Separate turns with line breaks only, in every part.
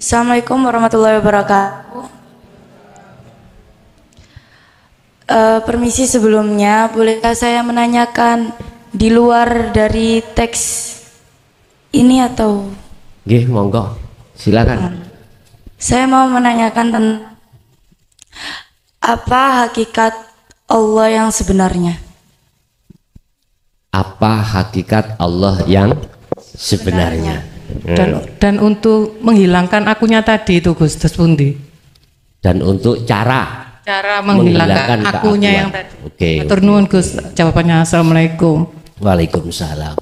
Assalamualaikum warahmatullahi wabarakatuh. Permisi sebelumnya, bolehkah saya menanyakan di luar dari teks ini atau?
Nggih, monggo. Silakan.
Saya mau menanyakan tentang apa hakikat Allah yang sebenarnya?
Apa hakikat Allah yang sebenarnya?
Dan untuk menghilangkan akunya tadi itu Gus Pundi.
Dan untuk cara
menghilangkan akunya yang tadi.
Oke.
Matur nuwun Gus, jawabannya. Assalamualaikum.
Waalaikumsalam.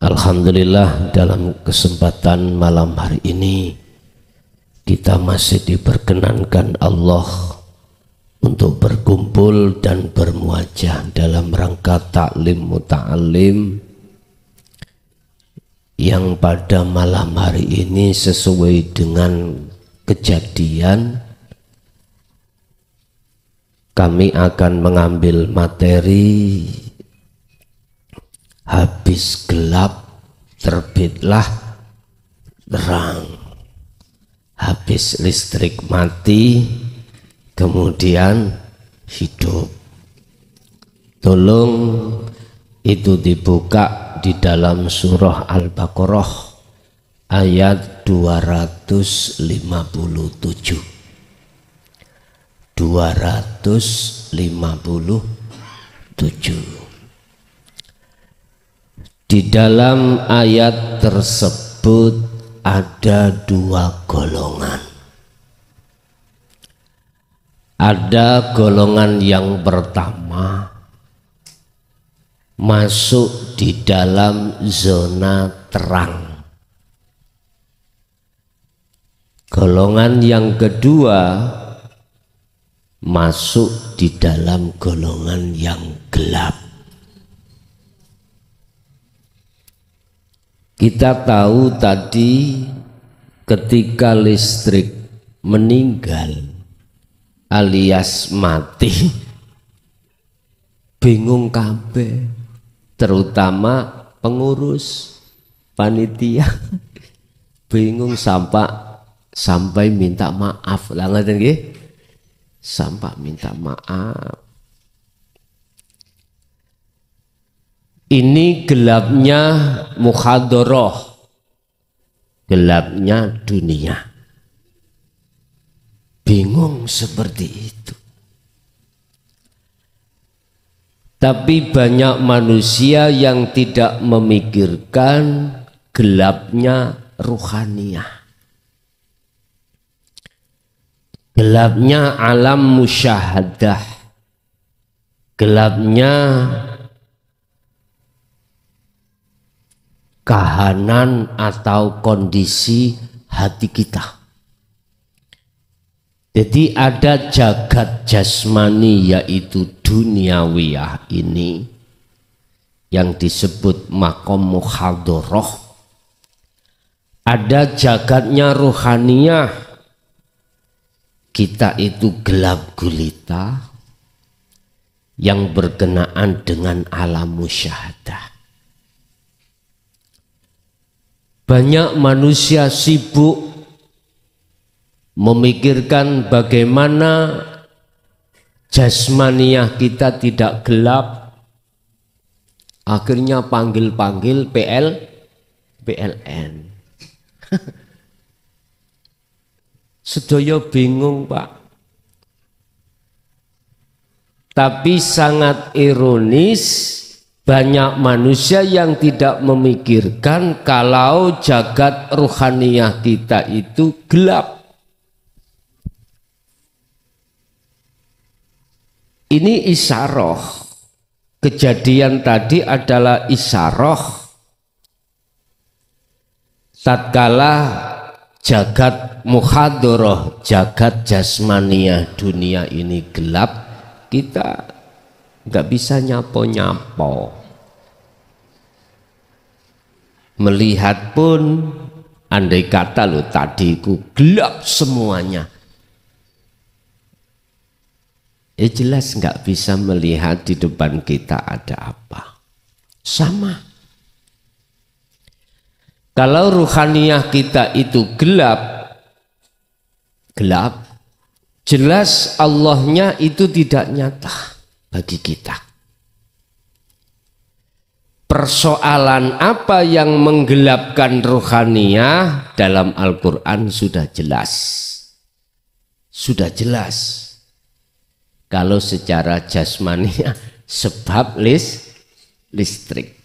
Alhamdulillah, dalam kesempatan malam hari ini kita masih diperkenankan Allah untuk berkumpul dan bermuajah dalam rangka taklim muta'alim yang pada malam hari ini sesuai dengan kejadian kami akan mengambil materi habis gelap terbitlah terang, habis listrik mati kemudian hidup. Tolong itu dibuka di dalam surah Al-Baqarah ayat 257. Di dalam ayat tersebut ada dua golongan. Ada golongan yang pertama masuk di dalam zona terang. Golongan yang kedua masuk di dalam golongan yang gelap. Kita tahu tadi ketika listrik meninggal alias mati, bingung kabeh, terutama pengurus panitia bingung sampai minta maaf lah, ngoten nggih, sampai minta maaf. Ini gelapnya muhadharah, gelapnya dunia. Bingung seperti itu. Tapi banyak manusia yang tidak memikirkan gelapnya ruhaniyah. Gelapnya alam musyahadah. Gelapnya kahanan atau kondisi hati kita. Jadi ada jagat jasmani yaitu duniawiyah ini yang disebut makom muhadharah. Ada jagatnya ruhaniyah, kita itu gelap gulita yang berkenaan dengan alam musyahadah. Banyak manusia sibuk memikirkan bagaimana jasmaniah kita tidak gelap, akhirnya panggil-panggil PLN. Sedaya bingung Pak. Tapi sangat ironis, banyak manusia yang tidak memikirkan kalau jagat ruhaniyah kita itu gelap. Ini isyarah. Kejadian tadi adalah isyarah. Tatkala jagat muhadharah, jagat jasmaniah dunia ini gelap, kita nggak bisa nyapo-nyapo. Melihat pun Andai kata lo tadi ku gelap semuanya, ya jelas nggak bisa melihat di depan kita ada apa. Sama. Kalau ruhaniyah kita itu gelap, jelas Allahnya itu tidak nyata bagi kita. Persoalan apa yang menggelapkan ruhaniyah dalam Al-Quran sudah jelas. Sudah jelas. Kalau secara jasmaniah sebab listrik.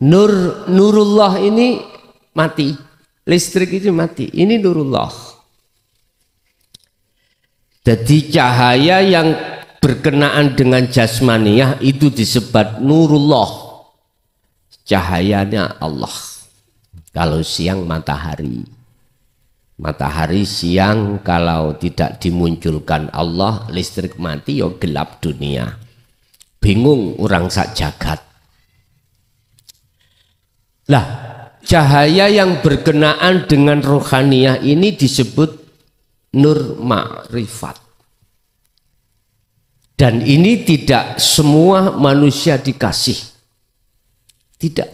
Nurullah ini mati. Listrik itu mati. Ini nurullah. Jadi cahaya yang berkenaan dengan jasmaniyah itu disebut nurullah, cahayanya Allah. Kalau siang matahari, siang kalau tidak dimunculkan Allah, listrik mati, ya gelap dunia, bingung orang sak jagat. Lah, cahaya yang berkenaan dengan rohaniyah ini disebut nur ma'rifat. Dan ini tidak semua manusia dikasih. Tidak.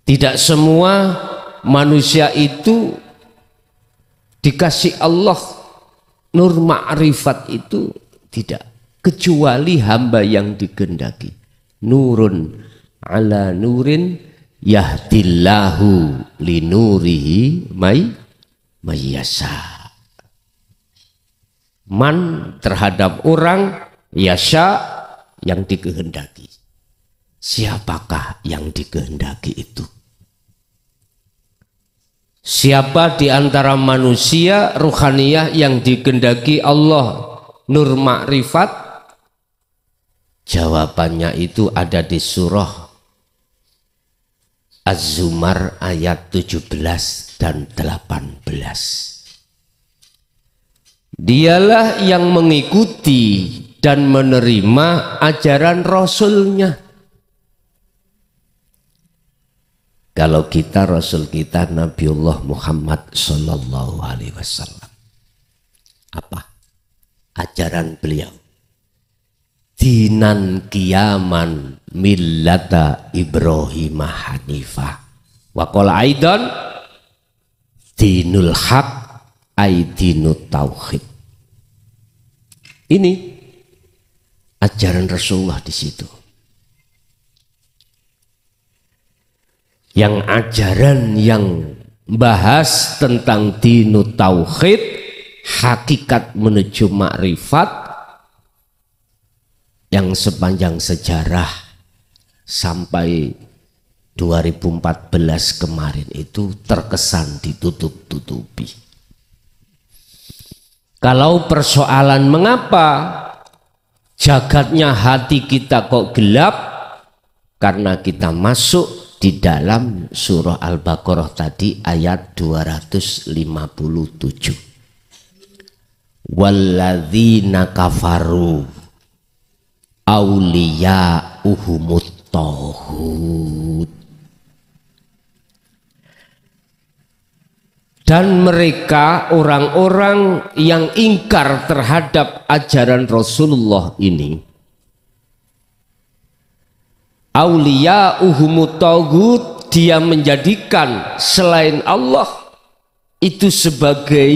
Tidak semua manusia itu dikasih Allah nur ma'rifat itu, tidak. Kecuali hamba yang dikehendaki. Nurun ala nurin yahdillahu linurihi mayyasha. Man terhadap orang yasha yang dikehendaki. Siapakah yang dikehendaki itu? Siapa di antara manusia ruhaniyah yang dikehendaki Allah nur ma'rifat? Jawabannya itu ada di surah Az-Zumar ayat 17 dan 18. Dialah yang mengikuti dan menerima ajaran Rasulnya. Kalau kita, Rasul kita Nabiullah Muhammad Sallallahu Alaihi Wasallam, apa ajaran beliau? Dinan kiaman millata Ibrahim Hanifah. Wa qala aidan dinul haq aidinut tauhid. Ini ajaran Rasulullah di situ. Yang ajaran yang bahas tentang dinut tauhid, hakikat menuju makrifat, yang sepanjang sejarah sampai 2014 kemarin itu terkesan ditutup-tutupi. Kalau persoalan mengapa jagatnya hati kita kok gelap, karena kita masuk di dalam surah Al-Baqarah tadi ayat 257. Walladzina kafaru awliya'uhumut taghut. Dan mereka orang-orang yang ingkar terhadap ajaran Rasulullah ini, awliya'uhumut taghut, dia menjadikan selain Allah itu sebagai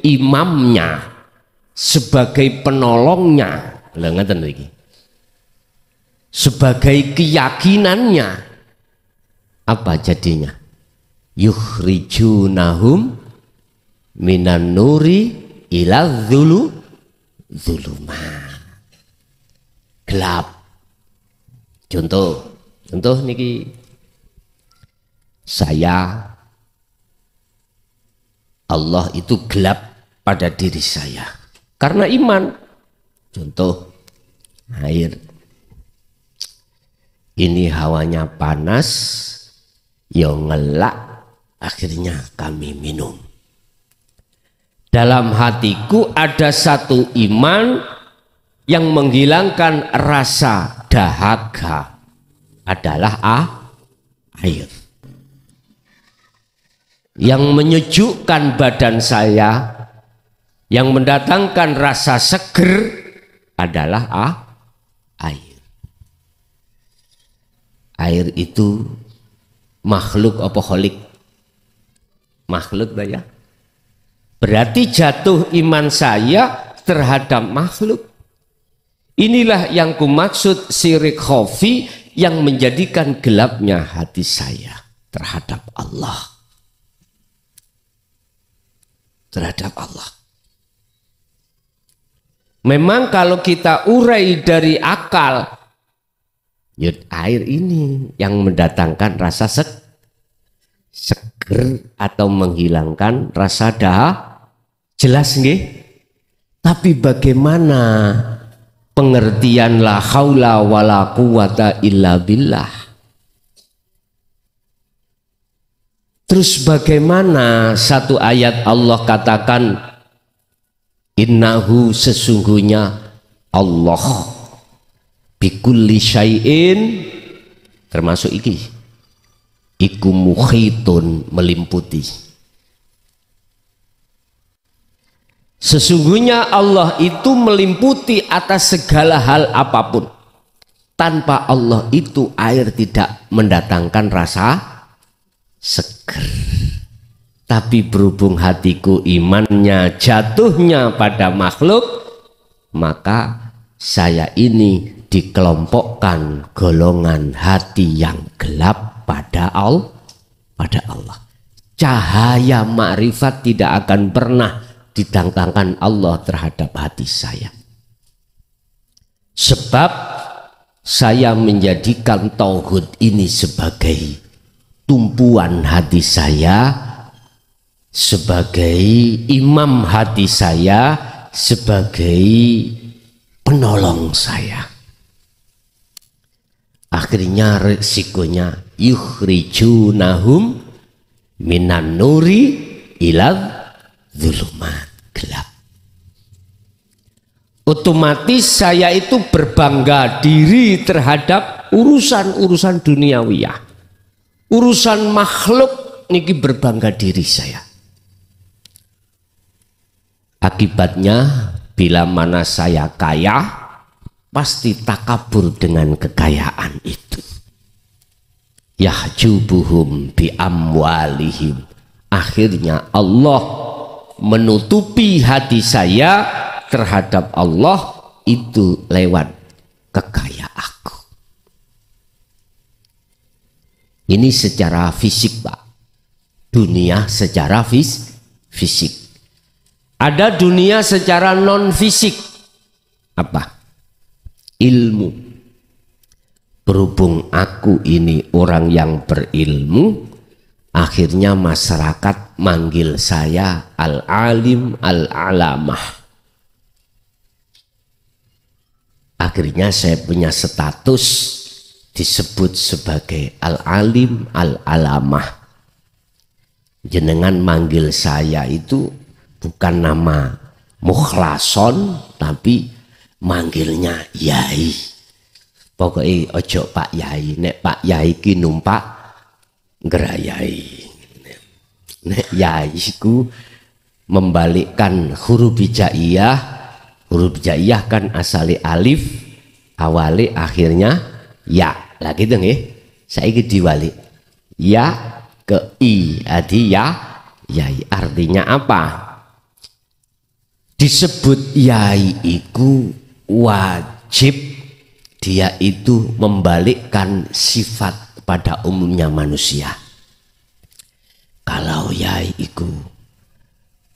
imamnya, sebagai penolongnya, sebagai keyakinannya. Apa jadinya? Yukhrijunahum minan nuri ila zulumah, gelap. Contoh niki, saya, Allah itu gelap pada diri saya karena iman. Contoh air, ini hawanya panas, ya ngelak, akhirnya kami minum. Dalam hatiku ada satu iman yang menghilangkan rasa dahaga, adalah air. Yang menyejukkan badan saya, yang mendatangkan rasa seger adalah air. Air itu makhluk apa kholik? Makhluk ya. Berarti jatuh iman saya terhadap makhluk. Inilah yang kumaksud syirik khafi, yang menjadikan gelapnya hati saya terhadap Allah. Terhadap Allah. Memang kalau kita urai dari akal, air ini yang mendatangkan rasa seger atau menghilangkan rasa jelas nggih. Tapi bagaimana pengertian la haula wala quwata illa billah? Terus bagaimana satu ayat Allah katakan innahu sesungguhnya Allah bikulli syai'in, termasuk iki iku muhitun, melimputi. Sesungguhnya Allah itu melimputi atas segala hal apapun. Tanpa Allah itu air tidak mendatangkan rasa seger. Tapi berhubung hatiku imannya jatuhnya pada makhluk, maka saya ini dikelompokkan golongan hati yang gelap pada Allah. Cahaya makrifat tidak akan pernah ditangkangkan Allah terhadap hati saya. Sebab saya menjadikan tauhid ini sebagai tumpuan hati saya, sebagai imam hati saya, sebagai penolong saya. Akhirnya resikonya yukhrijunahum minan nuri ilal dzulumat, gelap. Otomatis saya itu berbangga diri terhadap urusan-urusan duniawiyah. Urusan makhluk niki berbangga diri saya. Akibatnya bila mana saya kaya, pasti takabur dengan kekayaan itu. Yahjubuhum bi amwalihim. Akhirnya Allah menutupi hati saya terhadap Allah itu lewat kekayaanku. Ini secara fisik, Pak. Dunia secara fisik. Ada dunia secara non fisik. Apa? Ilmu. Berhubung aku ini orang yang berilmu, akhirnya masyarakat manggil saya al-alim al-alamah. Akhirnya saya punya status disebut sebagai al-alim al-alamah. Jenengan manggil saya itu bukan nama mukhlason, tapi manggilnya Yai. Pokoknya ojo Pak Yai, nek Pak Yai ki numpak ngerayai. Nek Yai ku membalikkan huruf hijaiyah. Huruf hijaiyah kan asali alif, awali akhirnya ya. Lah gitu nggih. Saiki diwalik. Ya ke i, adi ya, Yai. Artinya apa? Disebut Yai iku wajib dia itu membalikkan sifat pada umumnya manusia. Kalau Yai iku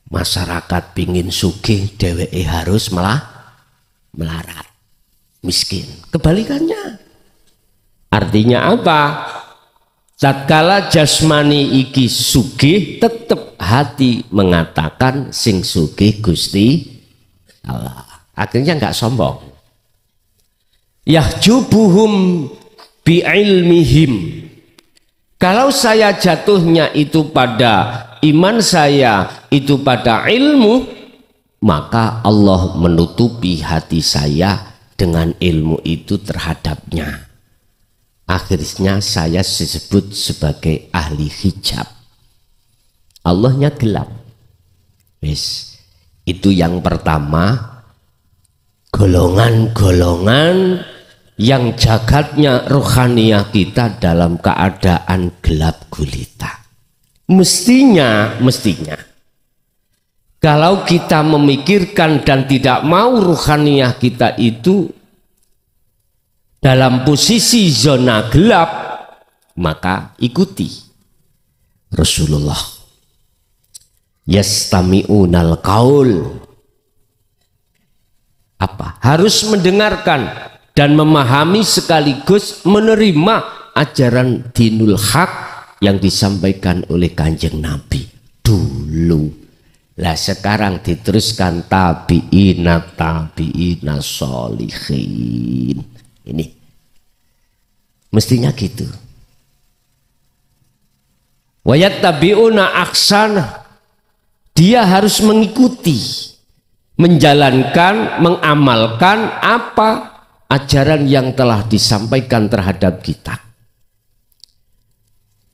masyarakat pingin sugih, dheweke harus melarat, miskin. Kebalikannya. Artinya apa? Tatkala jasmani iki sugih, tetap hati mengatakan sing sugih Gusti Allah. Akhirnya enggak sombong. Yahjubuhum bi'ilmihim. Kalau saya jatuhnya itu pada iman saya, itu pada ilmu, maka Allah menutupi hati saya dengan ilmu itu terhadapnya. Akhirnya saya disebut sebagai ahli hijab. Allahnya gelap. Wis, itu yang pertama, golongan-golongan yang jagatnya rohaniah kita dalam keadaan gelap gulita. Mestinya kalau kita memikirkan dan tidak mau rohaniah kita itu dalam posisi zona gelap, maka ikuti Rasulullah. Yastami'unal qaul. Apa? Harus mendengarkan dan memahami sekaligus menerima ajaran dinul haq yang disampaikan oleh Kanjeng Nabi dulu. Lah sekarang diteruskan tabi'ina sholihin. Ini mestinya gitu. Wayattabi'una aksana. Dia harus mengikuti, menjalankan, mengamalkan apa ajaran yang telah disampaikan terhadap kita.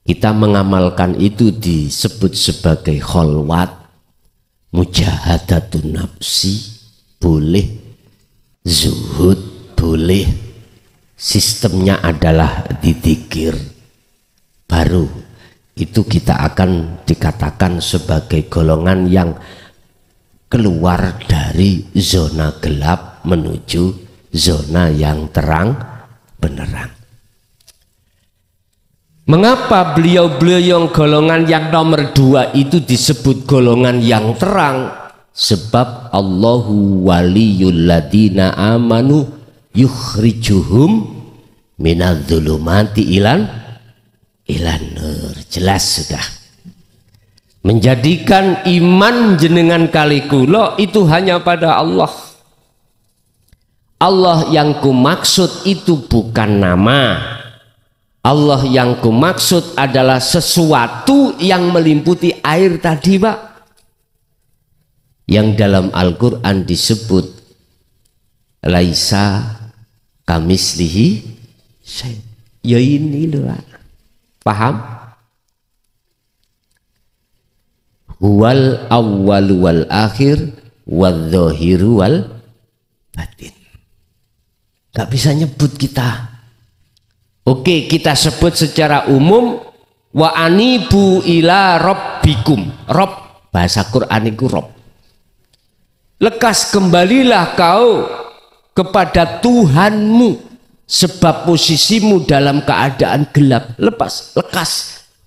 Kita mengamalkan itu disebut sebagai kholwat, mujahadatun nafsi, boleh, zuhud, boleh. Sistemnya adalah dizikir. Baru itu kita akan dikatakan sebagai golongan yang keluar dari zona gelap menuju zona yang terang benerang. Mengapa beliau-beliau yang golongan yang nomor 2 itu disebut golongan yang terang? Sebab Allahu waliyul ladina amanu yukhrijuhum minadz-dzulumati ilan nur. Jelas sudah. Menjadikan iman jenengan kali kula itu hanya pada Allah. Allah yang kumaksud itu bukan nama. Allah yang kumaksud adalah sesuatu yang melimputi air tadi, Pak. Yang dalam Al-Qur'an disebut laisa kamislihi syai'. Ya ini loh, Pak. Paham? Huwal awwal wal akhir wal zahiru wal batin. Gak bisa nyebut kita. Oke, kita sebut secara umum wa anibu ila rabbikum. Rob, bahasa Quran itu Rob. Lekas kembalilah kau kepada Tuhanmu, sebab posisimu dalam keadaan gelap. Lekas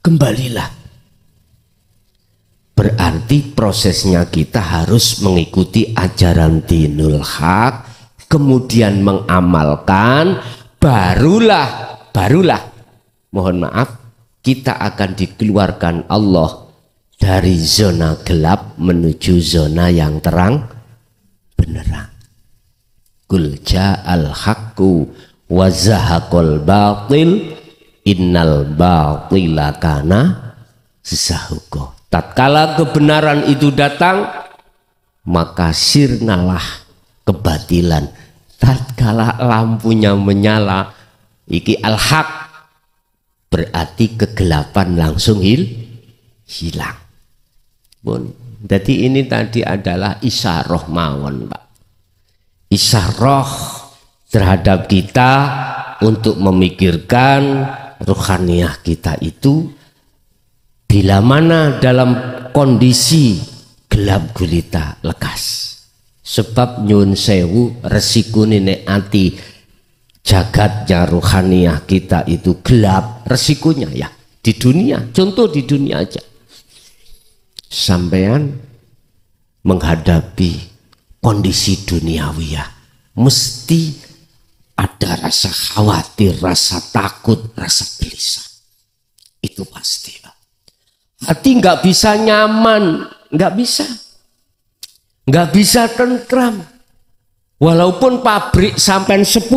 kembalilah. Berarti prosesnya kita harus mengikuti ajaran dinul haq, kemudian mengamalkan, barulah mohon maaf, kita akan dikeluarkan Allah dari zona gelap menuju zona yang terang benerang. Qul ja'al haqqu wa zahaqal batil innal batila kana zahuqa. Tatkala kebenaran itu datang, maka sirnalah kebatilan. Tatkala lampunya menyala, iki al-haq, berarti kegelapan langsung hilang. Bun. Jadi ini tadi adalah isyarah mawon, Pak. Isyarah terhadap kita untuk memikirkan ruhaniyah kita itu bila mana dalam kondisi gelap gulita lekas. Sebab nyun sewu resiko nek ati jagatnya ruhaniyah kita itu gelap, resikonya ya di dunia. Contoh di dunia aja, sampean menghadapi kondisi duniawiyah mesti ada rasa khawatir, rasa takut, rasa gelisah. Itu pasti, Pak. Hati nggak bisa nyaman, nggak bisa tentram. Walaupun pabrik sampai 10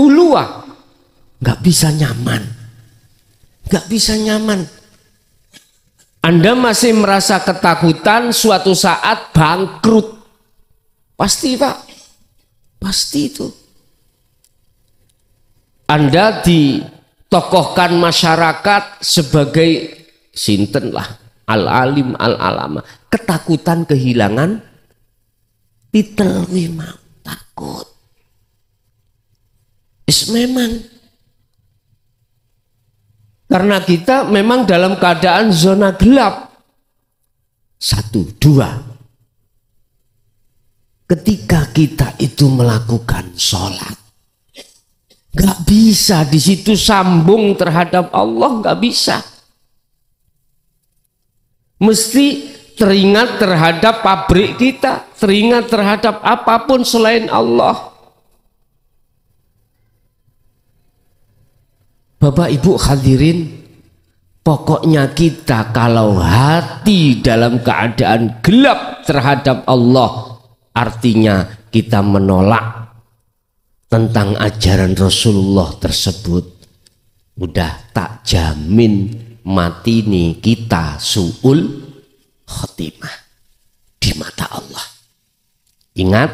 nggak bisa nyaman. Anda masih merasa ketakutan suatu saat bangkrut. Pasti, Pak. Pasti itu. Anda tokohkan masyarakat sebagai sinten lah, al-alim al-alama. Ketakutan kehilangan titel memang takut. Memang karena kita memang dalam keadaan zona gelap. 1, 2. Ketika kita itu melakukan sholat, gak bisa di situ sambung terhadap Allah, gak bisa. Mesti teringat terhadap pabrik kita, teringat terhadap apapun selain Allah. Bapak Ibu hadirin, pokoknya kita kalau hati dalam keadaan gelap terhadap Allah, artinya kita menolak tentang ajaran Rasulullah tersebut, udah tak jamin mati nih kita su'ul khotimah di mata Allah. Ingat,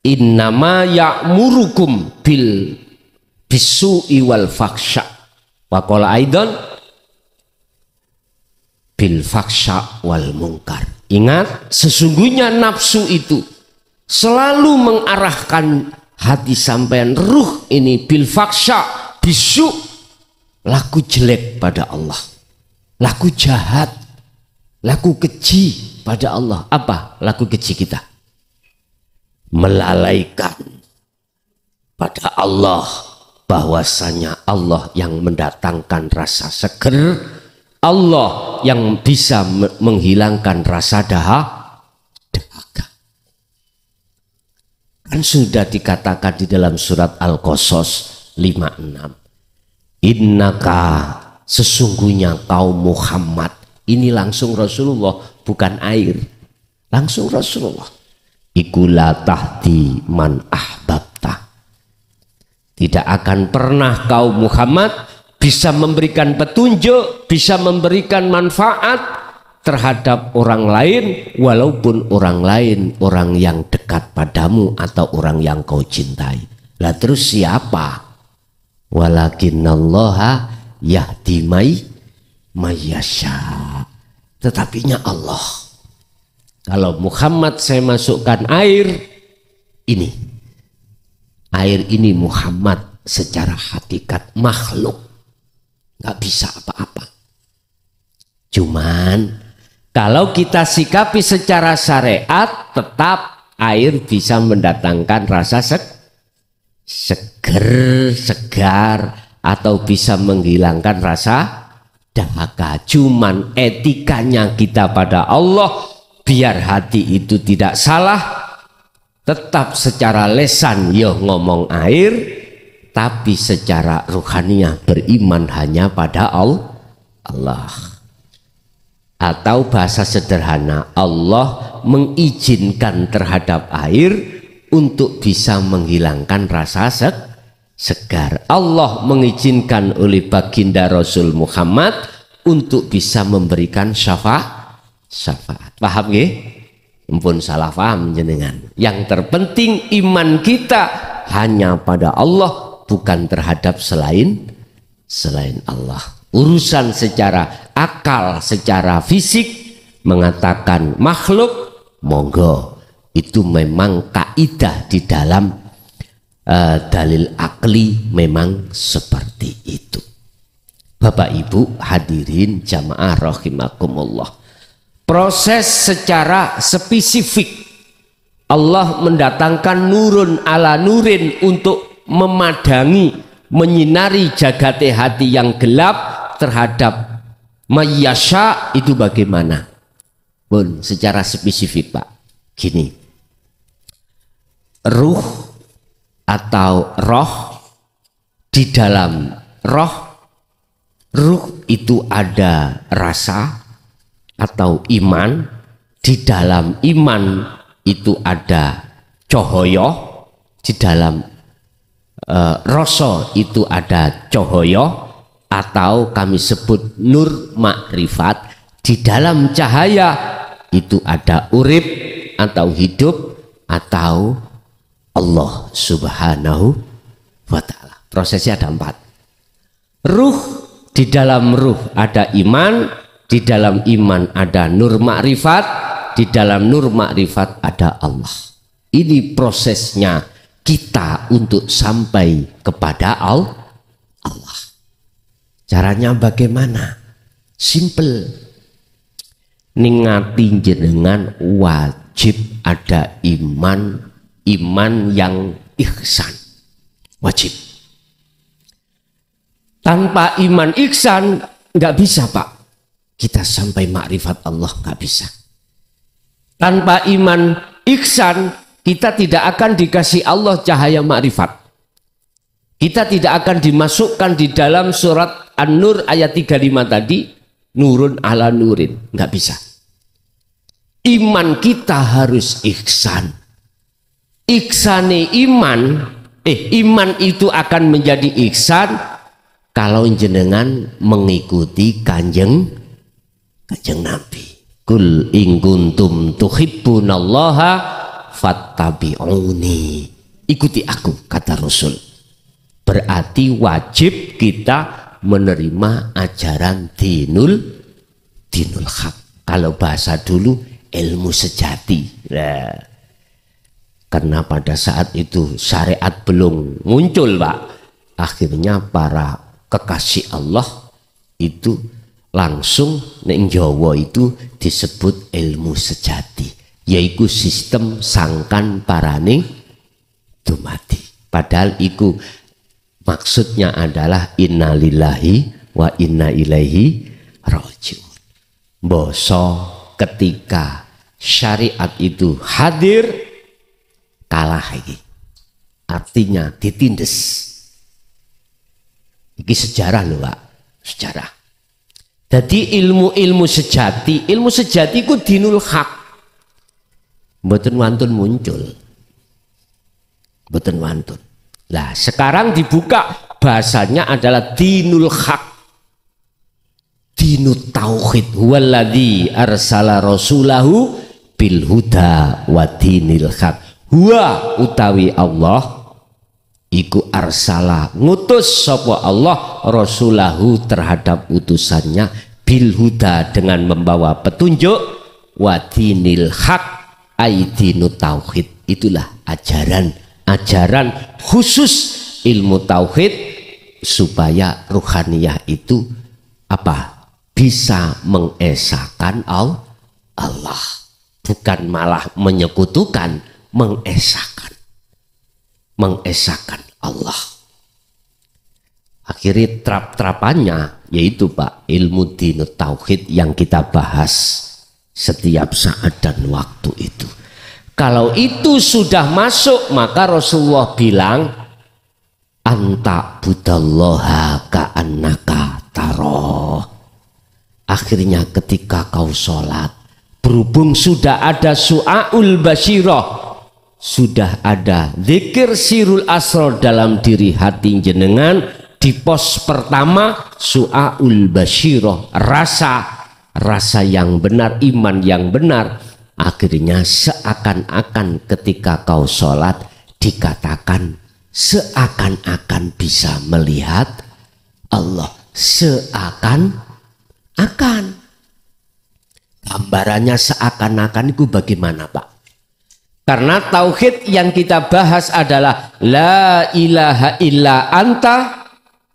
innama ya'murukum bisu'i wal faksha wa qala aidan bil faksha wal munkar. Ingat, sesungguhnya nafsu itu selalu mengarahkan hati sampean, ruh ini bil faksha, bisu, laku jelek pada Allah, laku jahat, laku keji pada Allah. Apa laku keji kita? Melalaikan pada Allah, bahwasanya Allah yang mendatangkan rasa seger, Allah yang bisa menghilangkan rasa dahaga. Kan sudah dikatakan di dalam surat Al-Qasas 56. Innaka, sesungguhnya kaum Muhammad. Ini langsung Rasulullah, bukan air. Langsung Rasulullah. Ikulah tahti man ahbabta. Tidak akan pernah kaum Muhammad bisa memberikan petunjuk, bisa memberikan manfaat terhadap orang lain, walaupun orang lain orang yang dekat padamu atau orang yang kau cintai. Lah terus siapa? Walakinallaha yahdi mayyasha. Tetapinya Allah. Kalau Muhammad saya masukkan air ini. Air ini Muhammad secara hakikat makhluk. Gak bisa apa-apa. Cuman kalau kita sikapi secara syariat, tetap air bisa mendatangkan rasa seger, segar, atau bisa menghilangkan rasa dahaga. Cuman etikanya kita pada Allah, biar hati itu tidak salah, tetap secara lesan yo ngomong air, tapi secara ruhaniah beriman hanya pada Allah. Atau bahasa sederhana, Allah mengizinkan terhadap air untuk bisa menghilangkan rasa segar. Allah mengizinkan oleh baginda Rasul Muhammad untuk bisa memberikan syafaat. Paham nggih? Ampun salah paham jenengan. Yang terpenting iman kita hanya pada Allah, bukan terhadap selain Allah. Urusan secara akal, secara fisik mengatakan makhluk, monggo, itu memang kaidah di dalam dalil akli memang seperti itu. Bapak Ibu hadirin jamaah rahimakumullah, proses secara spesifik Allah mendatangkan nurun ala nurin untuk memadangi, menyinari jagate hati yang gelap terhadap mayyasha. Itu bagaimana? Pun secara spesifik Pak, gini, ruh atau roh, di dalam ruh itu ada rasa atau iman, di dalam iman itu ada cahaya, di dalam rasa itu ada cahaya, atau kami sebut nur makrifat. Di dalam cahaya itu ada urip atau hidup atau Allah subhanahu wa ta'ala. Prosesnya ada 4. Ruh, di dalam ruh ada iman, di dalam iman ada nur makrifat, di dalam nur makrifat ada Allah. Ini prosesnya kita untuk sampai kepada Allah. Caranya bagaimana? Simple. Ningati jenengan wajib ada iman yang ihsan. Wajib. Tanpa iman ihsan nggak bisa, Pak. Kita sampai makrifat Allah nggak bisa. Tanpa iman ihsan kita tidak akan dikasih Allah cahaya makrifat. Kita tidak akan dimasukkan di dalam surat An-Nur ayat 35 tadi, nurun ala nurin, nggak bisa. Iman kita harus ihsan. Ihsane iman itu akan menjadi ihsan kalau jenengan mengikuti kanjeng Nabi. Kul in kuntum tuhibbunallaha fattabi'uni. Ikuti aku, kata Rasul. Berarti wajib kita menerima ajaran dinul haq. Kalau bahasa dulu ilmu sejati. Nah, karena pada saat itu syariat belum muncul, Pak. Akhirnya para kekasih Allah itu langsung ning Jawa itu disebut ilmu sejati, yaitu sistem sangkan parane dumadi. Padahal iku maksudnya adalah innalillahi wa inna ilaihi rajiun. Boso ketika syariat itu hadir kalah lagi. Artinya ditindes. Ini sejarah loh, Pak. Sejarah. Jadi ilmu sejati ku dinul haq. Mboten wantun muncul. Mboten wantun. Lah sekarang dibuka bahasanya adalah dinul haq. Dinut tauhid huwaladzi arsala rasulahu bil huda wa dinil haq. Huwa utawi Allah iku arsala ngutus sapa Allah rasulahu terhadap utusannya bil huda dengan membawa petunjuk wa dinil haq aidinut tauhid. Itulah ajaran khusus ilmu tauhid supaya ruhaniyah itu apa? Bisa mengesahkan Allah, bukan malah menyekutukan, mengesahkan Allah. Akhirnya trap-trapannya yaitu, Pak, ilmu dinut tauhid yang kita bahas setiap saat dan waktu itu. Kalau itu sudah masuk, maka Rasulullah bilang anta budallaha ka'annaka taroh. Akhirnya ketika kau sholat, berhubung sudah ada su'aul basyirah, sudah ada zikir sirul asrar dalam diri hati jenengan, di pos pertama su'aul basyirah, rasa yang benar, iman yang benar. Akhirnya seakan-akan ketika kau sholat dikatakan seakan-akan bisa melihat Allah, seakan-akan. Gambarannya seakan-akan itu bagaimana, Pak? Karena tauhid yang kita bahas adalah la ilaha illa anta,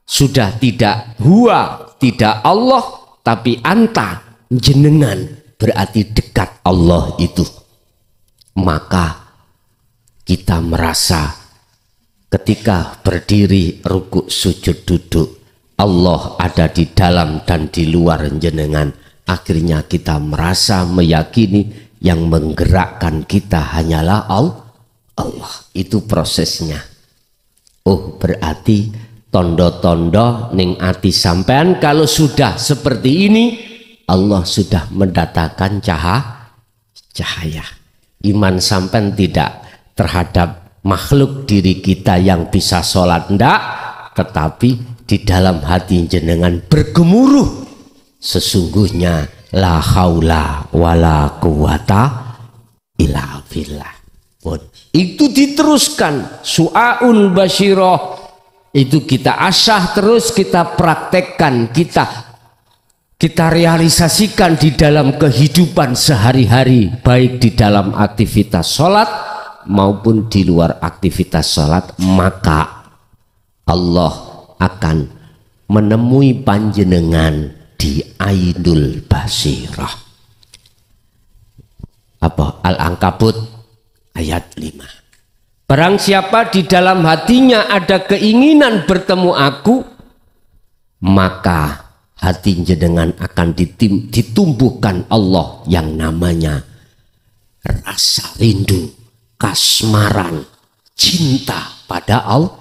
sudah tidak huwa, tidak Allah, tapi anta, jenengan, berarti dekat Allah itu. Maka kita merasa ketika berdiri, rukuk, sujud, duduk, Allah ada di dalam dan di luar jenengan. Akhirnya kita merasa meyakini yang menggerakkan kita hanyalah Allah. Itu prosesnya. Oh, berarti tondo-tondo ning ati sampean kalau sudah seperti ini, Allah sudah mendatangkan cahaya. Iman sampean tidak terhadap makhluk diri kita yang bisa sholat, enggak, tetapi di dalam hati jenengan bergemuruh sesungguhnya la haula wala quwata illa billah. Itu diteruskan su'aul basyirah itu kita asah terus, kita praktekkan, kita realisasikan di dalam kehidupan sehari-hari, baik di dalam aktivitas sholat maupun di luar aktivitas sholat, maka Allah akan menemui panjenengan di Ainul Basirah. Apa? Al-Ankabut ayat 5. Barang siapa di dalam hatinya ada keinginan bertemu aku, maka hati jenengan akan ditumbuhkan Allah yang namanya rasa rindu, kasmaran, cinta pada Allah.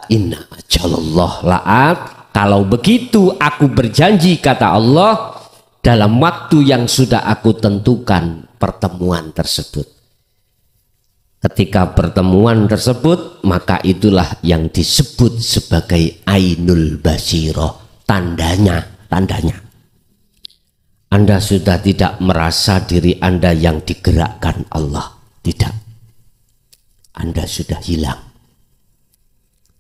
Inna ajalallah la'at. Kalau begitu aku berjanji, kata Allah, dalam waktu yang sudah aku tentukan pertemuan tersebut. Ketika pertemuan tersebut, maka itulah yang disebut sebagai Ainul Basirah. Tandanya. Anda sudah tidak merasa diri Anda yang digerakkan Allah. Tidak. Anda sudah hilang.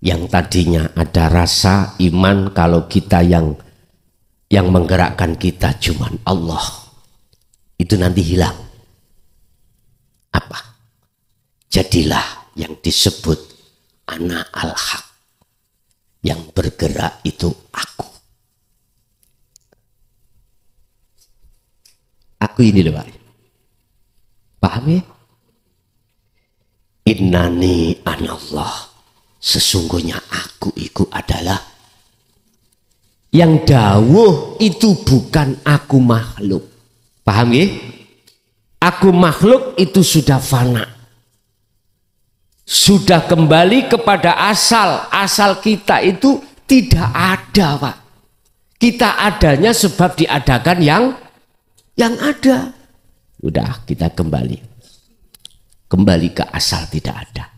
Yang tadinya ada rasa iman kalau kita yang menggerakkan kita cuman Allah, itu nanti hilang. Apa? Jadilah yang disebut ana al-haq, yang bergerak itu aku. Aku ini loh Pak. Paham ya? Innani anallah. Sesungguhnya aku itu adalah yang dawuh itu bukan aku makhluk. Paham ya? Aku makhluk itu sudah fana. Sudah kembali kepada asal. Asal kita itu tidak ada, Pak. Kita adanya sebab diadakan yang ada. Udah, kita kembali. Kembali ke asal tidak ada.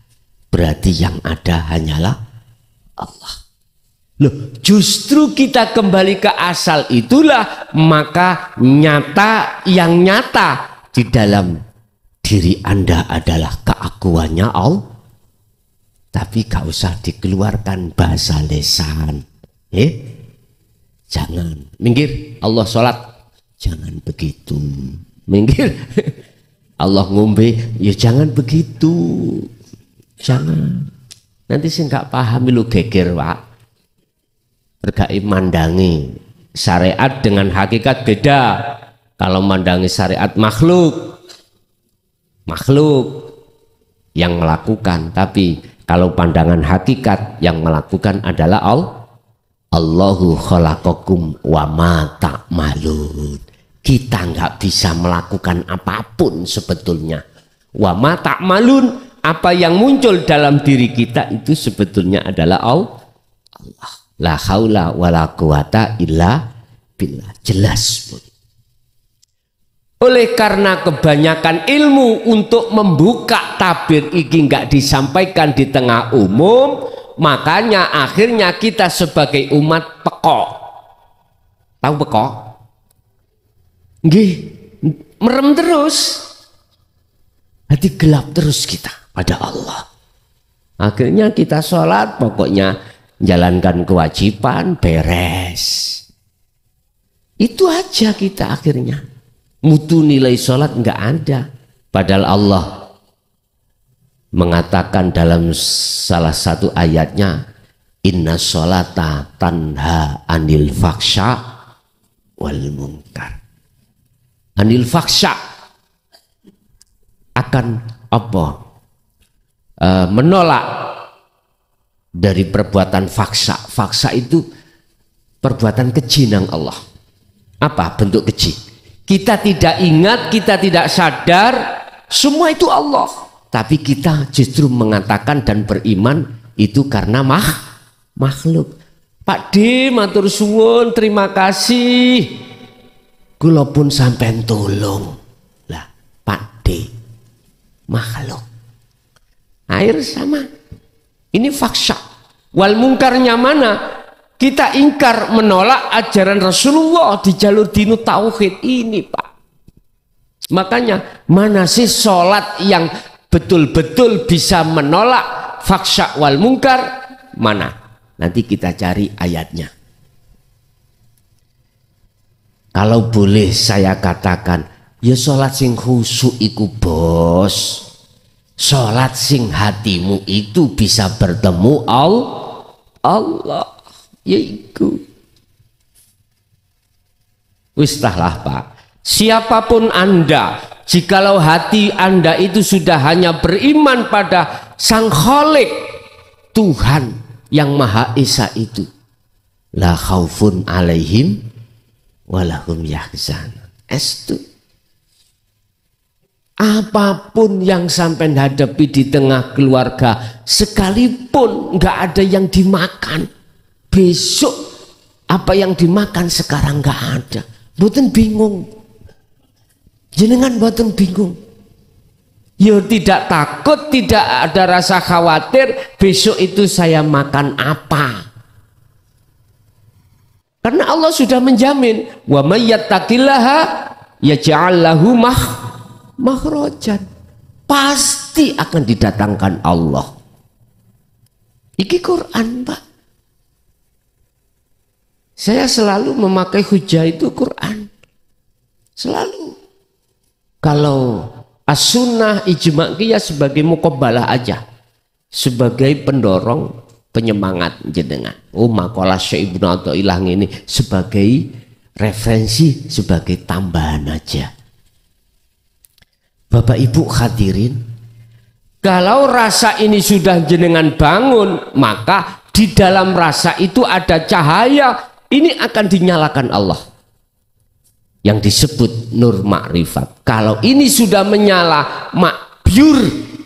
Berarti yang ada hanyalah Allah. Loh, justru kita kembali ke asal itulah maka yang nyata di dalam diri Anda adalah keakuannya Allah. Tapi gak usah dikeluarkan bahasa lisan. Jangan. Minggir, Allah sholat. Jangan begitu. Minggir. Allah ngombe, ya jangan begitu. Jangan. Nanti sih nggak paham lu geger, Pak. Bergai mandangi syariat dengan hakikat beda. Kalau mandangi syariat makhluk yang melakukan, tapi kalau pandangan hakikat yang melakukan adalah Allah. Allahu khalaqakum wa ma ta'malun. Kita nggak bisa melakukan apapun sebetulnya. Wa ma ta'malun. Apa yang muncul dalam diri kita itu sebetulnya adalah Allah. La haula wala quwata illa billah. Jelas. Oleh karena kebanyakan ilmu untuk membuka tabir ini nggak disampaikan di tengah umum, makanya akhirnya kita sebagai umat pekok. Tahu pekok? Nggih, merem terus. Hati gelap terus kita pada Allah. Akhirnya kita sholat pokoknya jalankan kewajiban beres. Itu aja kita akhirnya. Mutu nilai sholat enggak ada. Padahal Allah mengatakan dalam salah satu ayatnya, inna sholata tanha anil faksha wal munkar. Anil faksha akan apa? Menolak dari perbuatan faksa. Faksa itu perbuatan keji nang Allah. Apa bentuk keji? Kita tidak ingat, kita tidak sadar, semua itu Allah. Tapi kita justru mengatakan dan beriman itu karena makhluk. Pak D, matur suwun, terima kasih. Kula pun sampean tolong. Lah, Pak D, makhluk. Air sama. Ini faksa. Wal mungkarnya mana? Kita ingkar menolak ajaran Rasulullah di jalur dinu tauhid ini, Pak. Makanya mana sih sholat yang betul-betul bisa menolak fahsya wal mungkar? Mana? Nanti kita cari ayatnya. Kalau boleh saya katakan, ya sholat sing khusyuk iku bos. Sholat sing hatimu itu bisa bertemu Allah. Yaiku. Wistahlah Pak. Siapapun Anda, jikalau hati Anda itu sudah hanya beriman pada Sang Khalik, Tuhan yang Maha Esa itu, la khaufun alaihim walahum yahzanun. Estu. Apapun yang sampai hadapi di tengah keluarga, sekalipun nggak ada yang dimakan, besok apa yang dimakan sekarang nggak ada, mboten bingung. Jenengan mboten bingung. Ya tidak takut, tidak ada rasa khawatir besok itu saya makan apa. Karena Allah sudah menjamin, wa may yattaqillaha yaj'al lahu makhrajan. Pasti akan didatangkan Allah. Iki Quran, Pak. Saya selalu memakai hujah itu Quran. Selalu. Kalau as-sunnah ijma' ya sebagai muqabbalah aja. Sebagai pendorong, penyemangat jenengan. Oh, makalah Syekh Ibnu Athaillah ini sebagai referensi, sebagai tambahan aja. Bapak Ibu hadirin, kalau rasa ini sudah jenengan bangun, maka di dalam rasa itu ada cahaya, ini akan dinyalakan Allah. Yang disebut nur makrifat. Kalau ini sudah menyala, makbyur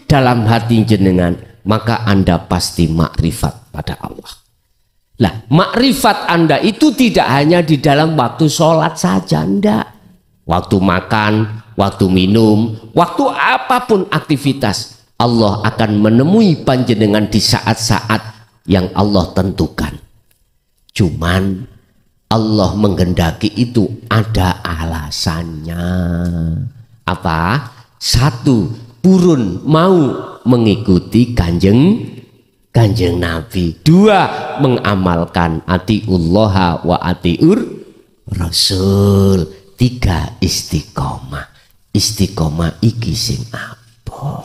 dalam hati jenengan, maka Anda pasti makrifat pada Allah. Lah, makrifat Anda itu tidak hanya di dalam waktu sholat saja, enggak. Waktu makan, waktu minum, waktu apapun aktivitas, Allah akan menemui panjenengan di saat-saat yang Allah tentukan. Cuman Allah menghendaki itu ada alasannya. Apa? Satu, purun mau mengikuti kanjeng Nabi. Dua, mengamalkan atiullaha wa atiur Rasul. Tiga, istiqomah. Istiqomah iki sing apa?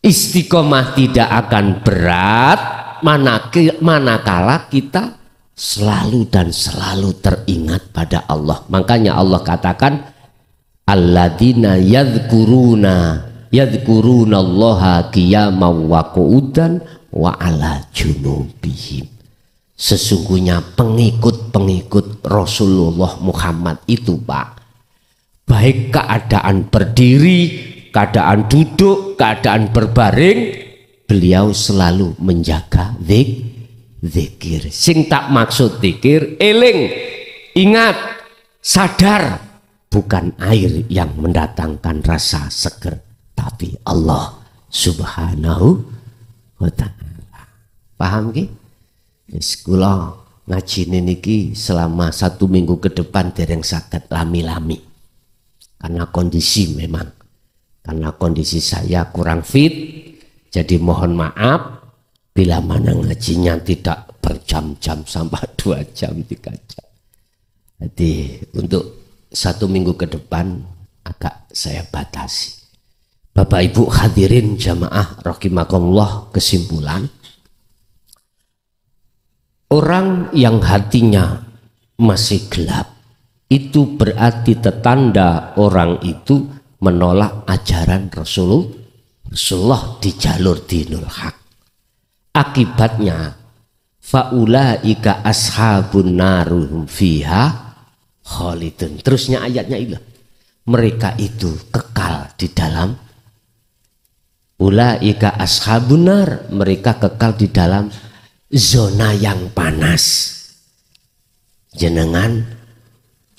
Istiqomah tidak akan berat manakala kita selalu dan selalu teringat pada Allah. Makanya Allah katakan, alladzina yadhkuruna Allaha qiyaman wa qu'udan wa ala junubihim. Sesungguhnya pengikut-pengikut Rasulullah Muhammad itu, Pak, baik keadaan berdiri, keadaan duduk, keadaan berbaring, beliau selalu menjaga zikir. Sing tak maksud zikir, eling, ingat, sadar, bukan air yang mendatangkan rasa seger, tapi Allah Subhanahu wa ta'ala. Paham ki? Wis kula ngaji niki selama 1 minggu ke depan dereng saged lami-lami. Karena kondisi memang, karena kondisi saya kurang fit. Jadi mohon maaf bila mana ngajinya tidak berjam-jam sampai 2 jam, 3 jam. Jadi untuk 1 minggu ke depan agak saya batasi. Bapak Ibu hadirin jamaah rahimakumullah, kesimpulan, orang yang hatinya masih gelap itu berarti tetanda orang itu menolak ajaran Rasulullah di jalur dinul haq. Akibatnya faulaika ashabun naruhum fiha khalidun. Terusnya ayatnya itu, mereka itu kekal di dalam, ulaika ashabun nar, mereka kekal di dalam zona yang panas. Jenengan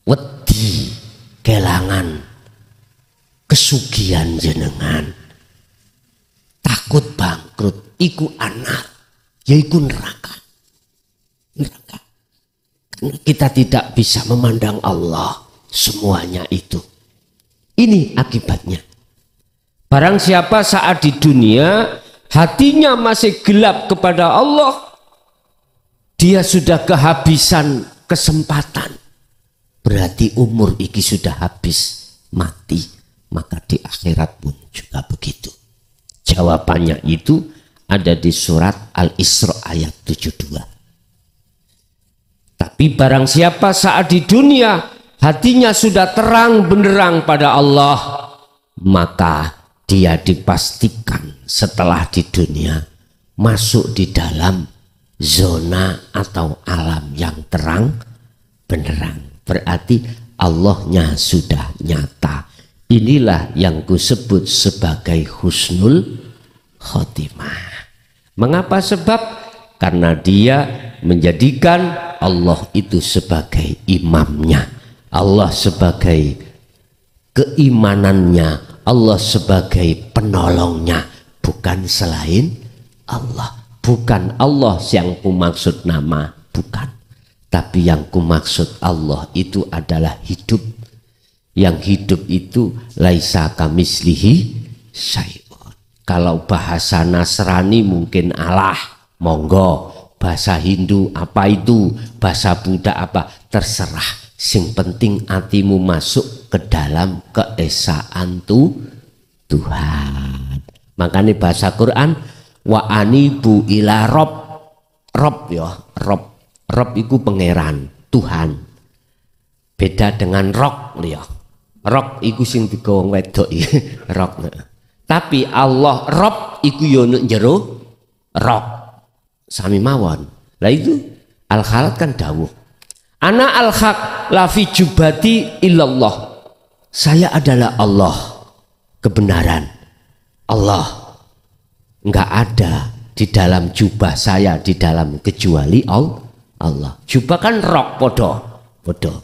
wedi kelangan kesugihan jenengan, takut bangkrut, iku anar, yaiku neraka. Karena kita tidak bisa memandang Allah semuanya itu. Ini akibatnya. Barang siapa saat di dunia hatinya masih gelap kepada Allah, dia sudah kehabisan kesempatan. Berarti umur iki sudah habis, mati. Maka di akhirat pun juga begitu. Jawabannya itu ada di surat Al-Isra ayat 72. Tapi barang siapa saat di dunia hatinya sudah terang benderang pada Allah, maka dia dipastikan setelah di dunia masuk di dalam zona atau alam yang terang benderang. Berarti Allahnya sudah nyata. Inilah yang kusebut sebagai husnul khotimah. Mengapa? Sebab karena dia menjadikan Allah itu sebagai imamnya, Allah sebagai keimanannya, Allah sebagai penolongnya, bukan selain Allah. Bukan Allah yang kumaksud nama, bukan. Tapi yang kumaksud Allah itu adalah hidup. Yang hidup itu laisa kamislihi syai'un. Kalau bahasa Nasrani mungkin Allah, monggo. Bahasa Hindu apa itu, bahasa Buddha apa, terserah. Sing penting hatimu masuk ke dalam keesaan Tuhan. Makanya bahasa Quran wa anibu ila rob ya, rob itu pangeran, Tuhan. Beda dengan rok ya. Rok iku sing digawa wedok rok. Tapi Allah Rob iku yo jero rok. Sami mawon. Lah itu al-khalat kan dawuh. Ana al-haq la fi jubati illallah. Saya adalah Allah, kebenaran. Allah. Enggak ada di dalam jubah saya, di dalam kecuali Allah. Jubah kan rok podo.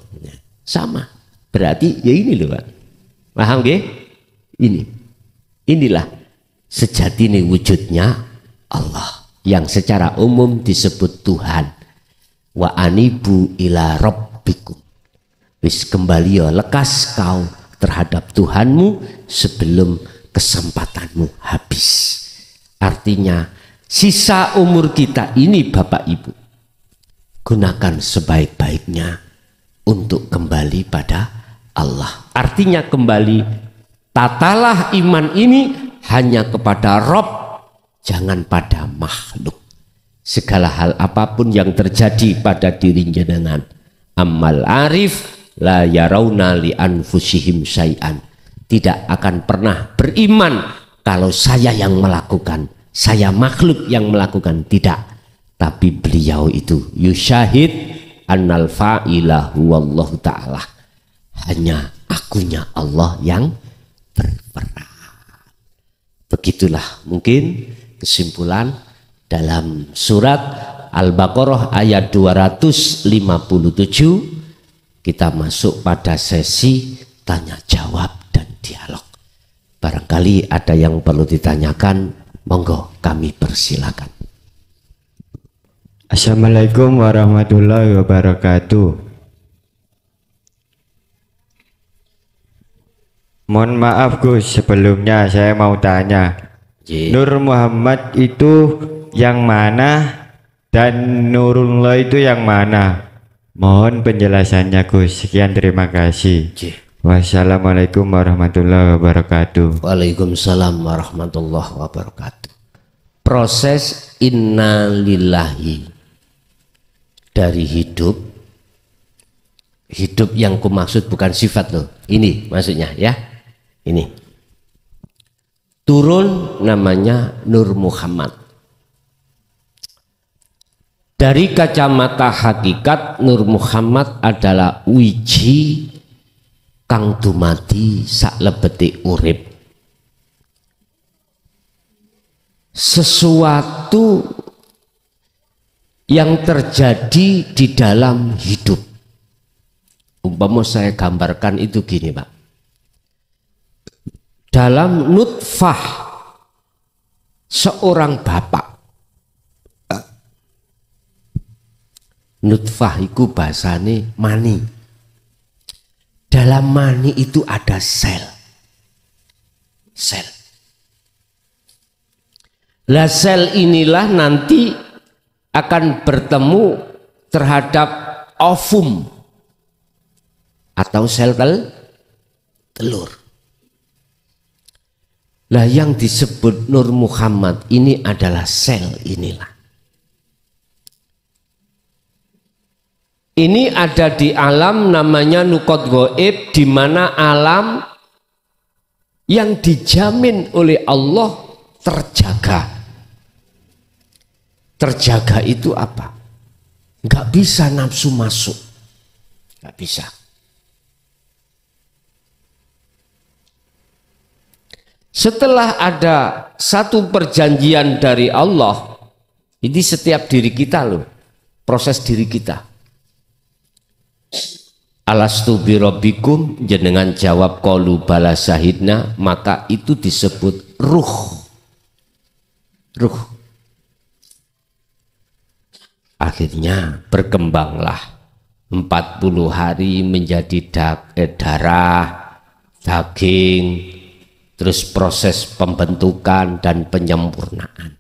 Sama. Berarti ya ini loh Pak. Paham nggih? Inilah sejatinya wujudnya Allah yang secara umum disebut Tuhan. Wa anibu ila rabbikum. Wis kembali ya, lekas kau terhadap Tuhanmu sebelum kesempatanmu habis. Artinya sisa umur kita ini Bapak Ibu gunakan sebaik-baiknya untuk kembali pada Allah. Artinya kembali, tatalah iman ini hanya kepada Rob, jangan pada makhluk. Segala hal apapun yang terjadi pada diri jenengan, amal arif la yarawna li anfusihim syai'an, tidak akan pernah beriman kalau saya yang melakukan, saya makhluk yang melakukan, tidak. Tapi beliau itu yusyahid annal fa'ilah huwallahu ta'ala, hanya akunya Allah yang berperan. Begitulah mungkin kesimpulan dalam surat Al-Baqarah ayat 257. Kita masuk pada sesi tanya jawab dan dialog. Barangkali ada yang perlu ditanyakan, monggo kami persilakan.
Assalamualaikum warahmatullahi wabarakatuh. Mohon maaf Gus, sebelumnya saya mau tanya, Nur Muhammad itu yang mana dan Nurullah itu yang mana? Mohon penjelasannya Gus. Sekian, terima kasih. Wassalamualaikum warahmatullahi wabarakatuh.
Waalaikumsalam warahmatullahi wabarakatuh. Proses innalillahi dari hidup yang kumaksud bukan sifat loh. Ini maksudnya ya. Ini turun namanya Nur Muhammad. Dari kacamata hakikat, Nur Muhammad adalah wiji kang dumadi saklebete urip. Sesuatu yang terjadi di dalam hidup. Umpama saya gambarkan itu gini Pak. Dalam nutfah seorang bapak, nutfah itu bahasane mani. Dalam mani itu ada sel. Lah sel inilah nanti akan bertemu terhadap ovum atau sel telur. Lah yang disebut Nur Muhammad ini adalah sel inilah. Ini ada di alam namanya nukot goib, di mana alam yang dijamin oleh Allah terjaga. Terjaga itu apa? Nggak bisa nafsu masuk, nggak bisa. Setelah ada satu perjanjian dari Allah, ini setiap diri kita loh, proses diri kita. Alastu birabbikum, jenengan jawab qalu bala syahidna, maka itu disebut ruh. Ruh. Akhirnya berkembanglah 40 hari menjadi darah, daging, terus proses pembentukan dan penyempurnaan.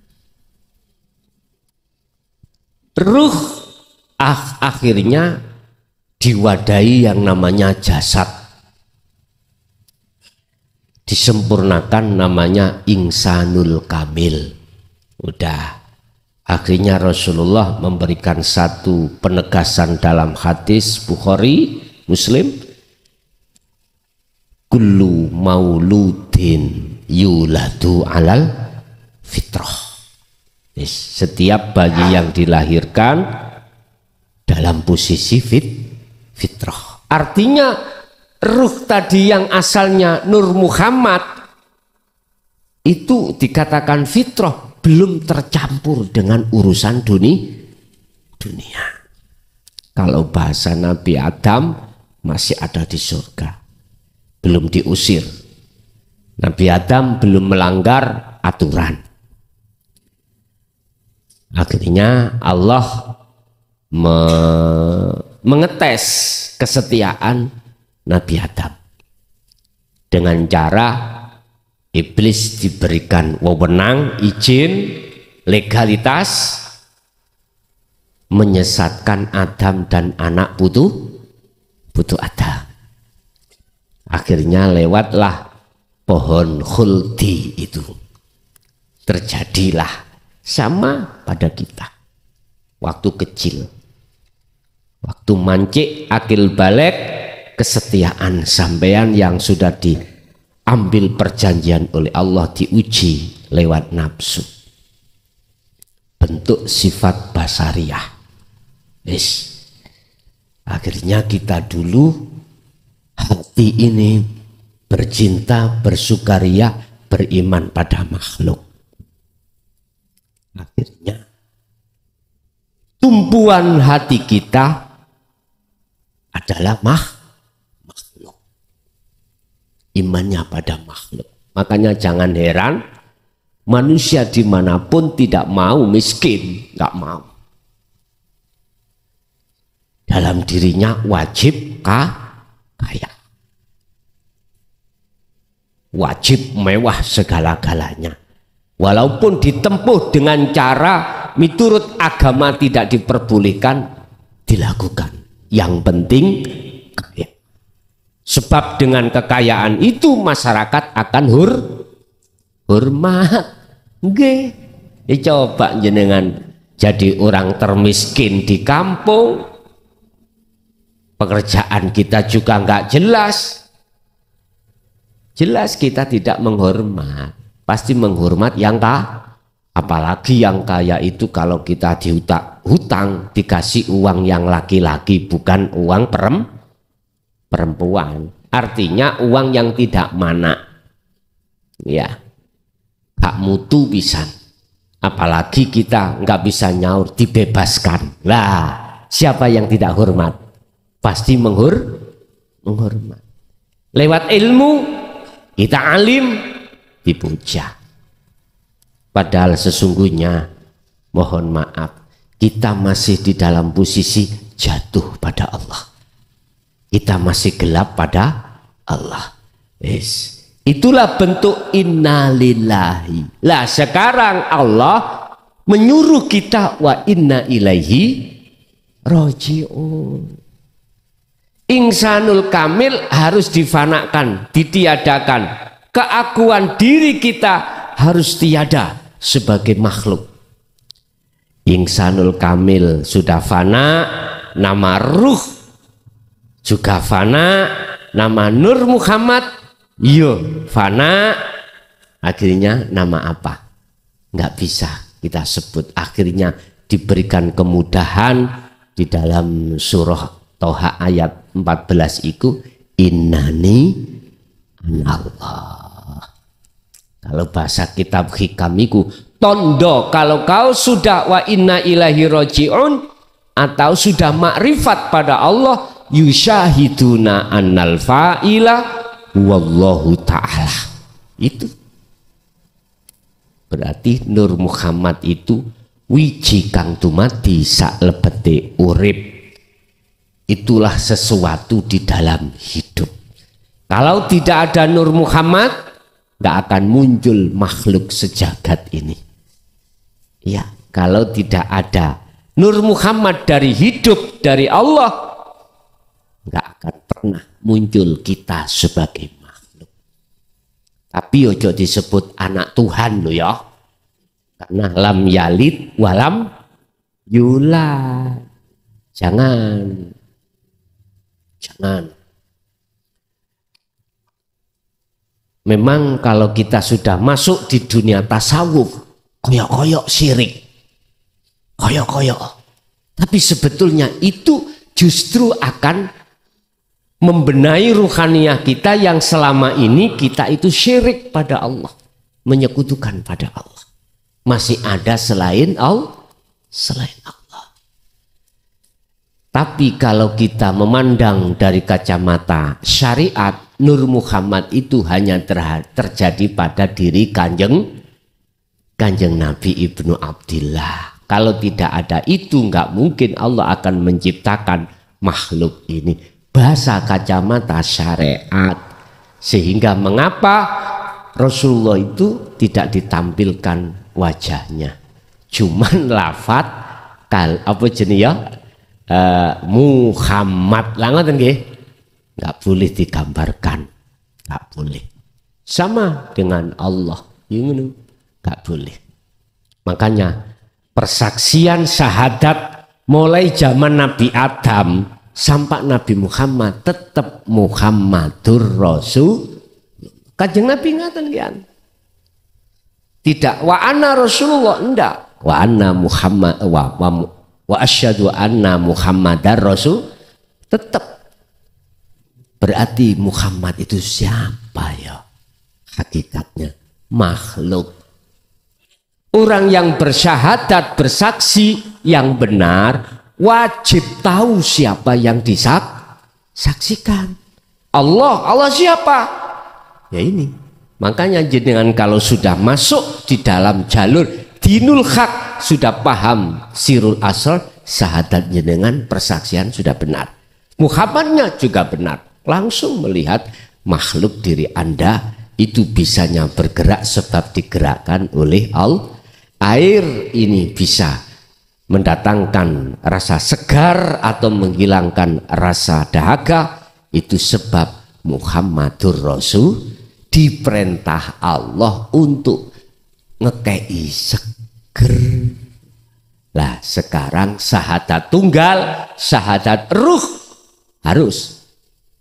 Ruh akhirnya diwadahi yang namanya jasad, disempurnakan namanya insanul kamil. Udah, akhirnya Rasulullah memberikan satu penegasan dalam hadis Bukhari Muslim, kullu mauludin yuladu alal fitrah. Setiap bayi yang dilahirkan dalam posisi fitrah. Artinya ruh tadi yang asalnya Nur Muhammad itu dikatakan fitrah, belum tercampur dengan urusan dunia. Kalau bahasa Nabi Adam masih ada di surga, belum diusir. Nabi Adam belum melanggar aturan. Akhirnya Allah mengetes kesetiaan Nabi Adam dengan cara iblis diberikan wewenang, izin, legalitas menyesatkan Adam dan anak putu Adam. Akhirnya lewatlah pohon khuldi itu. Terjadilah sama pada kita waktu kecil. Waktu mancik, akil balik, kesetiaan sampean yang sudah diambil perjanjian oleh Allah diuji lewat nafsu. Bentuk sifat basariah. Akhirnya kita dulu hati ini bercinta, bersukaria, beriman pada makhluk. Akhirnya tumpuan hati kita adalah makhluk, imannya pada makhluk. Makanya jangan heran manusia dimanapun tidak mau miskin, nggak mau. Dalam dirinya wajib kaya, wajib mewah segala-galanya. Walaupun ditempuh dengan cara miturut agama tidak diperbolehkan, dilakukan. Yang penting kaya. Sebab dengan kekayaan itu masyarakat akan hormat. Nggih. Coba jenengan jadi orang termiskin di kampung, pekerjaan kita juga nggak jelas. Jelas kita tidak menghormat. Pasti menghormat yang apalagi yang kaya itu kalau kita hutang dikasih uang yang laki-laki, bukan uang perempuan. Artinya uang yang tidak mana, ya, gak mutu pisan. Apalagi kita nggak bisa nyaur, dibebaskan. Lah, siapa yang tidak hormat? Pasti menghormat. Lewat ilmu kita alim, dipuja. Padahal sesungguhnya mohon maaf, kita masih di dalam posisi jatuh pada Allah. Kita masih gelap pada Allah. Itulah bentuk innalillahi. Lah sekarang Allah menyuruh kita wa inna ilaihi raji'un. Insanul kamil harus difanakan, ditiadakan. Keakuan diri kita harus tiada sebagai makhluk. Insanul kamil sudah fana, nama ruh juga fana, nama Nur Muhammad yo fana, akhirnya nama apa? Nggak bisa kita sebut. Akhirnya diberikan kemudahan di dalam surah Toha ayat 14 itu innani Allah. Kalau bahasa kitab hikam itu tondo, kalau kau sudah wa inna ilahi roji'un atau sudah makrifat pada Allah, yusyahiduna annal fa'ila wallahu ta'ala. Itu berarti Nur Muhammad itu wiji kang tumati sak lebete urip. Itulah sesuatu di dalam hidup. Kalau tidak ada Nur Muhammad, nggak akan muncul makhluk sejagat ini. Ya, kalau tidak ada Nur Muhammad dari hidup dari Allah, nggak akan pernah muncul kita sebagai makhluk. Tapi ojo disebut anak Tuhan lo ya, karena lam yalid walam yulad. Jangan. Memang kalau kita sudah masuk di dunia tasawuf, koyok-koyok syirik, koyok-koyok. Tapi sebetulnya itu justru akan membenahi ruhaniyah kita yang selama ini kita itu syirik pada Allah, menyekutukan pada Allah. Masih ada selain Allah, selain Allah. Tapi kalau kita memandang dari kacamata syariat, Nur Muhammad itu hanya terjadi pada diri kanjeng Nabi Ibnu Abdillah. Kalau tidak ada itu, nggak mungkin Allah akan menciptakan makhluk ini. Bahasa kacamata syariat. Sehingga mengapa Rasulullah itu tidak ditampilkan wajahnya, cuman lafat apa jenis ya, Muhammad langoten nggih, nggak boleh digambarkan, nggak boleh. Sama dengan Allah, nggak boleh. Makanya persaksian syahadat mulai zaman Nabi Adam sampai Nabi Muhammad tetap Muhammadur Rasul. Kanjeng Nabi ngaten kan? Tidak wa anna Rasulullah, enggak. Wa anna Muhammad wa asyhadu anna Muhammadar Rasul, tetap. Berarti Muhammad itu siapa ya? Hakikatnya makhluk. Orang yang bersyahadat, bersaksi yang benar, wajib tahu siapa yang disaksikan. Allah siapa? Ya ini. Makanya jenengan kalau sudah masuk di dalam jalur dinul haq, sudah paham sirul asal, syahadat jenengan, persaksian sudah benar. Muhammadnya juga benar. Langsung melihat makhluk diri Anda itu bisanya bergerak sebab digerakkan oleh Allah. Air ini bisa mendatangkan rasa segar atau menghilangkan rasa dahaga, itu sebab Muhammadur Rasul diperintah Allah untuk ngekei seger. Lah sekarang syahadat tunggal, syahadat ruh harus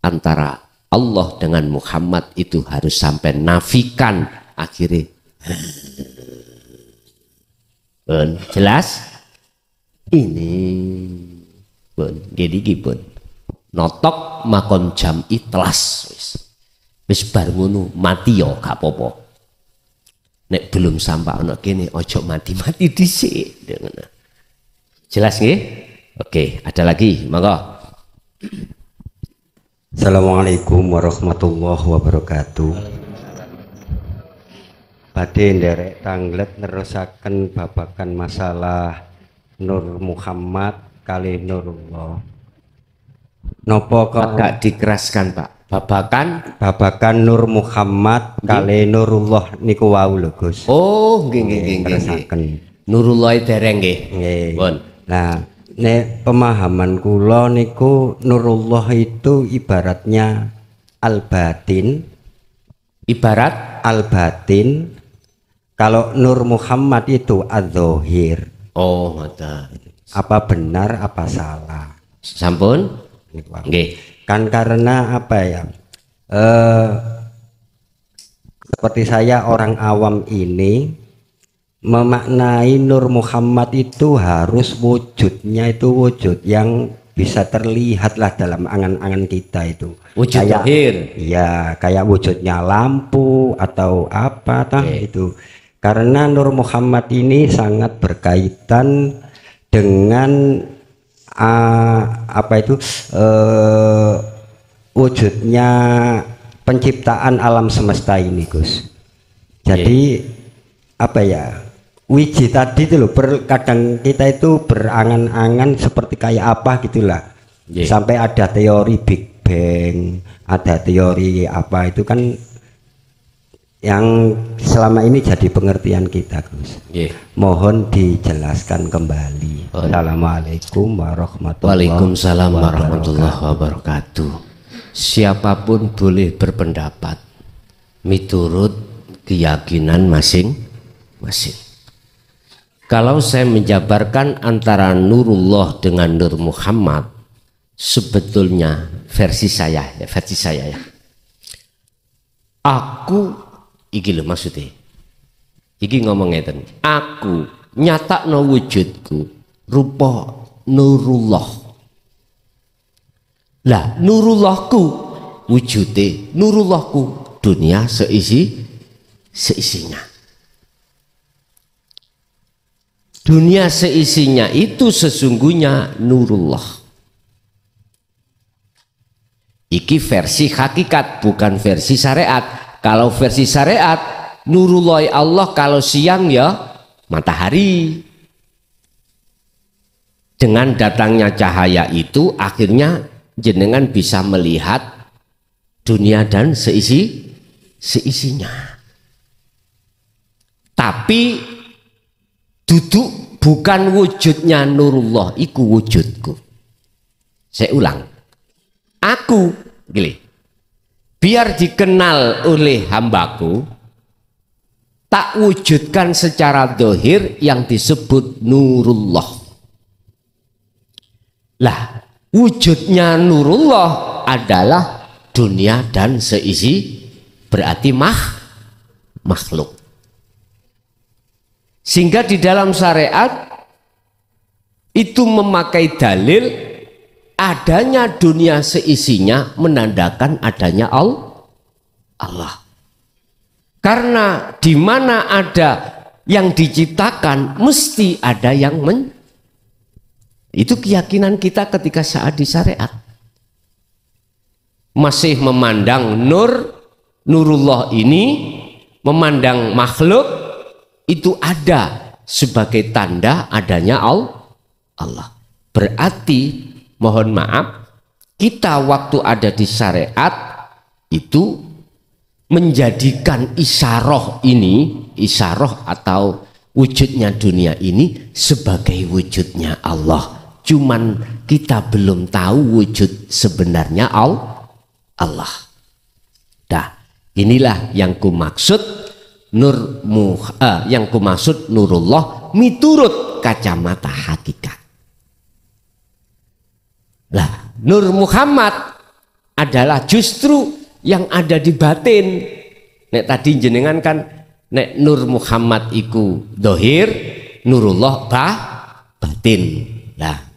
antara Allah dengan Muhammad itu harus sampai nafikan akhirnya. Jelas? Ini pun gini pun notok makom jam itlas wis bar ngono mati yo gak apa-apa. Nek belum sampai ana kene ojo mati-mati dhisik. Jelas nggih? Oke, ada lagi, monggo.
Assalamualaikum warahmatullahi wabarakatuh. Badhe nderek tanglet nerusaken babagan masalah Nur Muhammad kali Nurullah. Napa kok
agak dikeraskan, Pak?
babakan Nur Muhammad kali Nurullah niku wau lho Gus.
Oh, nggih. Nurullah dereng nggih. Pun.
Nah, nek pemahaman kula niku Nurullah itu ibaratnya al-batin.
Ibarat
Al-batin. Kalau Nur Muhammad itu adz-dzahir.
oh, ngoten.
Apa benar apa salah?
Sampun? Nggih.
Kan karena apa ya? Seperti saya orang awam ini memaknai Nur Muhammad itu harus wujudnya itu wujud yang bisa terlihat lah dalam angan-angan kita itu.
Wujud
kayak,
zahir.
Iya, kayak wujudnya lampu atau apa itu. Karena Nur Muhammad ini sangat berkaitan dengan wujudnya penciptaan alam semesta ini, Gus. Jadi apa ya? Wiji tadi itu loh, kadang kita itu berangan-angan seperti kayak apa gitulah. Sampai ada teori Big Bang, ada teori apa itu kan yang selama ini jadi pengertian kita, Gus. Mohon dijelaskan kembali. Assalamualaikum warahmatullahi wabarakatuh.
Waalaikumsalam warahmatullahi wabarakatuh. Siapapun boleh berpendapat miturut keyakinan masing-masing. Kalau saya menjabarkan antara Nurullah dengan Nur Muhammad, sebetulnya versi saya ya. Aku iki lho maksudnya. Iki ngomong ngeten. Aku nyatakno wujudku rupa Nurullah. Lah Nurullahku wujude Nurullahku dunia seisinya. Dunia seisinya itu sesungguhnya Nurullah. Iki versi hakikat, bukan versi syariat. Kalau versi syariat, Nurullah Allah kalau siang ya matahari. Dengan datangnya cahaya itu akhirnya jenengan bisa melihat dunia dan seisinya. Tapi duduk bukan wujudnya Nurullah, iku wujudku. Saya ulang. Aku gini, biar dikenal oleh hambaku, tak wujudkan secara zahir yang disebut Nurullah. Lah, wujudnya Nurullah adalah dunia dan seisi, berarti makhluk. Sehingga di dalam syariat itu memakai dalil adanya dunia seisinya menandakan adanya Allah. Karena di mana ada yang diciptakan mesti ada yang itu keyakinan kita ketika saat di syariat. Masih memandang Nurullah ini, memandang makhluk itu ada sebagai tanda adanya Allah. Berarti mohon maaf, kita waktu ada di syariat itu menjadikan isyarah ini, isyarah atau wujudnya dunia ini sebagai wujudnya Allah. Cuman kita belum tahu wujud sebenarnya Allah. Nah, inilah yang kumaksud yang kumaksud Nurullah miturut kacamata hakikat. Lah, Nur Muhammad adalah justru yang ada di batin. Nek tadi jenengan kan nek Nur Muhammad iku dohir, Nurullah batin. Lah,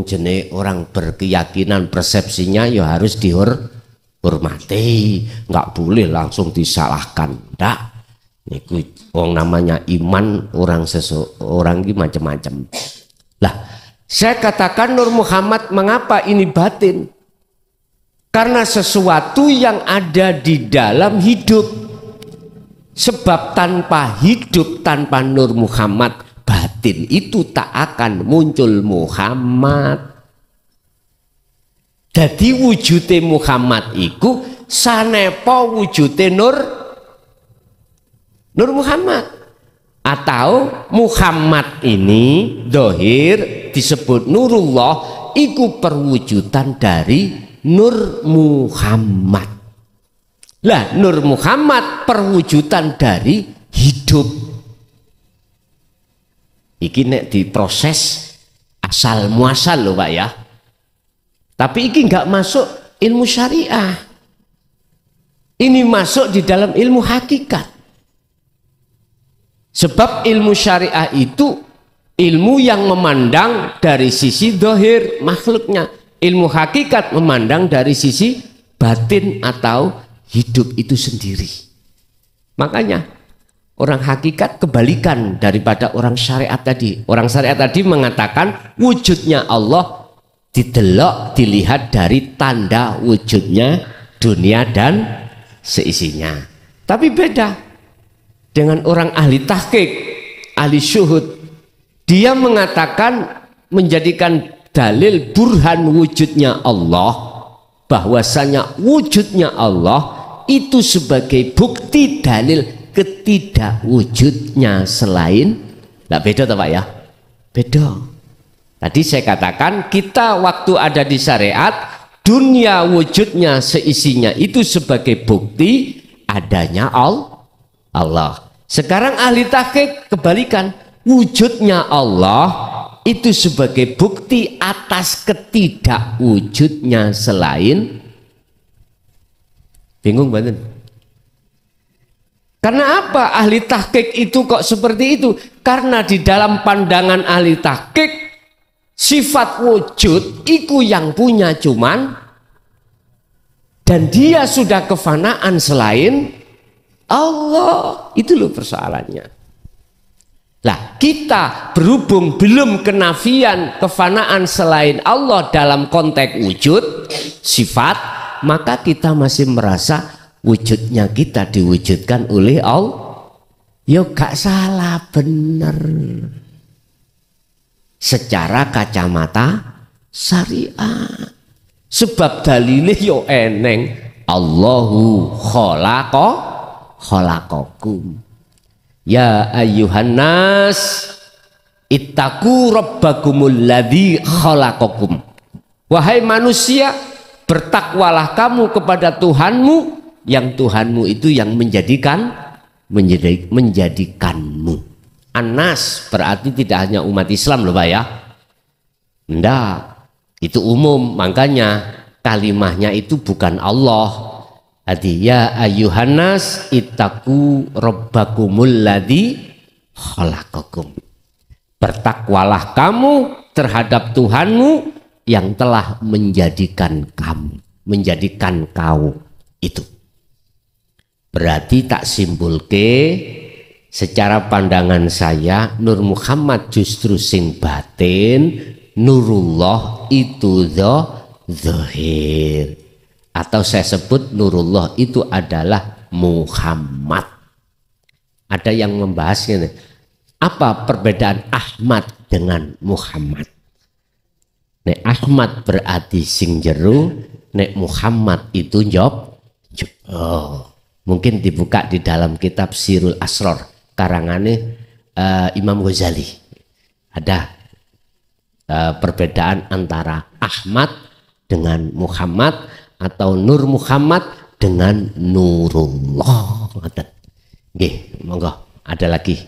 jenenge orang berkeyakinan persepsinya ya harus dihormati, nggak boleh langsung disalahkan. Ndak. Niku wong namanya iman, orang seseorang ini macam-macam. Lah, saya katakan Nur Muhammad mengapa ini batin? Karena sesuatu yang ada di dalam hidup. Sebab tanpa hidup, tanpa Nur Muhammad, batin itu tak akan muncul Muhammad. Jadi wujudnya Muhammad itu sanepa wujute Nur Muhammad. Atau Muhammad ini dohir disebut Nurullah, iku perwujudan dari Nur Muhammad. Lah Nur Muhammad perwujudan dari hidup. Iki nek diproses asal muasal loh Pak ya. Tapi iki nggak masuk ilmu syariah. Ini masuk di dalam ilmu hakikat. Sebab ilmu syariah itu ilmu yang memandang dari sisi dohir makhluknya. Ilmu hakikat memandang dari sisi batin atau hidup itu sendiri. Makanya orang hakikat kebalikan daripada orang syariat tadi. Orang syariat tadi mengatakan wujudnya Allah didelok, dilihat dari tanda wujudnya dunia dan seisinya. Tapi beda dengan orang ahli tahqiq, ahli syuhud. Dia mengatakan, menjadikan dalil burhan wujudnya Allah, bahwasanya wujudnya Allah itu sebagai bukti dalil ketidakwujudnya selain. Nah beda toh Pak ya? Beda. Tadi saya katakan kita waktu ada di syariat, dunia wujudnya seisinya itu sebagai bukti adanya Allah. Sekarang ahli tahqiq kebalikan, wujudnya Allah itu sebagai bukti atas ketidakwujudnya selain. Bingung banget. Karena apa ahli tahqiq itu kok seperti itu? Karena di dalam pandangan ahli tahqiq sifat wujud itu yang punya cuman, dan dia sudah kefanaan selain Allah. Itu loh persoalannya. Lah kita berhubung belum kenafian kefanaan selain Allah dalam konteks wujud sifat, maka kita masih merasa wujudnya kita diwujudkan oleh Allah. Ya gak salah, bener secara kacamata syariah. Sebab dalilnya yo eneng, Allahu khalaqakum ya ayyuhan nas ittaqu rabbakumul ladzi khalaqakum. Wahai manusia, bertakwalah kamu kepada Tuhanmu, yang Tuhanmu itu yang menjadikanmu. Anas berarti tidak hanya umat Islam loh Pak ya. Enggak, itu umum, makanya kalimahnya itu bukan Allah. Adi ya ayyuhannas ittaqu rabbakumul ladzi khalaqakum. Bertakwalah kamu terhadap Tuhanmu yang telah menjadikan kamu, menjadikan kau itu. Berarti tak simpulke secara pandangan saya Nur Muhammad justru sing batin, Nurullah itu zahir. Atau saya sebut Nurullah itu adalah Muhammad. Ada yang membahasnya, apa perbedaan Ahmad dengan Muhammad? Nek Ahmad berarti sing jero, nek Muhammad itu job. Oh, mungkin dibuka di dalam kitab Sirul Asror karangane Imam Ghazali. Ada perbedaan antara Ahmad dengan Muhammad atau Nur Muhammad dengan Nurullah. Nggih, monggo ada lagi.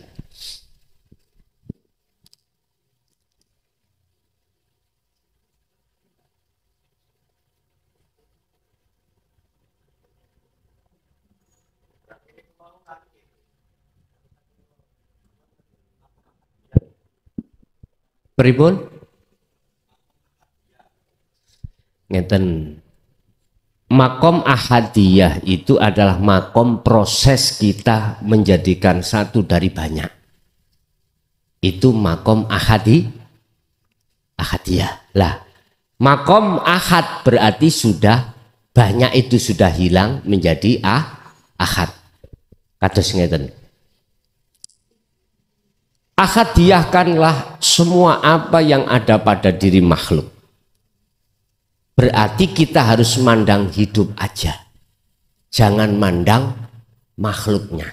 Pripun? Ngeten. Makom ahadiyah itu adalah makom proses kita menjadikan satu dari banyak. Itu makom ahadiyah. Lah, makom ahad berarti sudah banyak, itu sudah hilang menjadi ahad. Kados ngeten. Ahadiyahkanlah semua apa yang ada pada diri makhluk. Berarti kita harus mandang hidup aja. Jangan mandang makhluknya.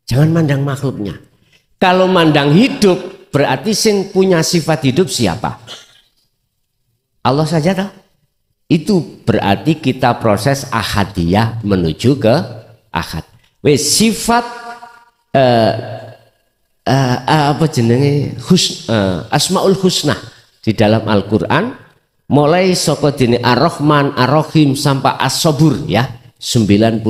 Jangan mandang makhluknya. Kalau mandang hidup, berarti sing punya sifat hidup siapa? Allah saja toh. Itu berarti kita proses ahadiyah menuju ke ahad. Wes sifat apa jenenge asmaul husna di dalam Al-Qur'an mulai saka dene Ar-Rahman, Ar-Rahim sampai As-Sabur ya, 99.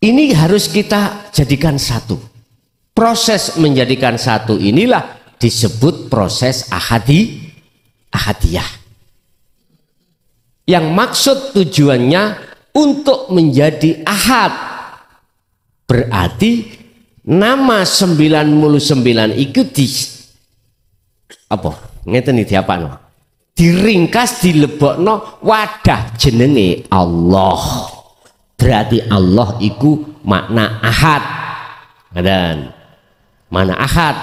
Ini harus kita jadikan satu. Proses menjadikan satu inilah disebut proses ahadiyah. Yang maksud tujuannya untuk menjadi ahad. Berarti nama 99 itu di apa? Ngeten iki apa no? Diringkas dilebokno wadah jenenge Allah. Berarti Allah iku makna ahad. Dan mana ahad?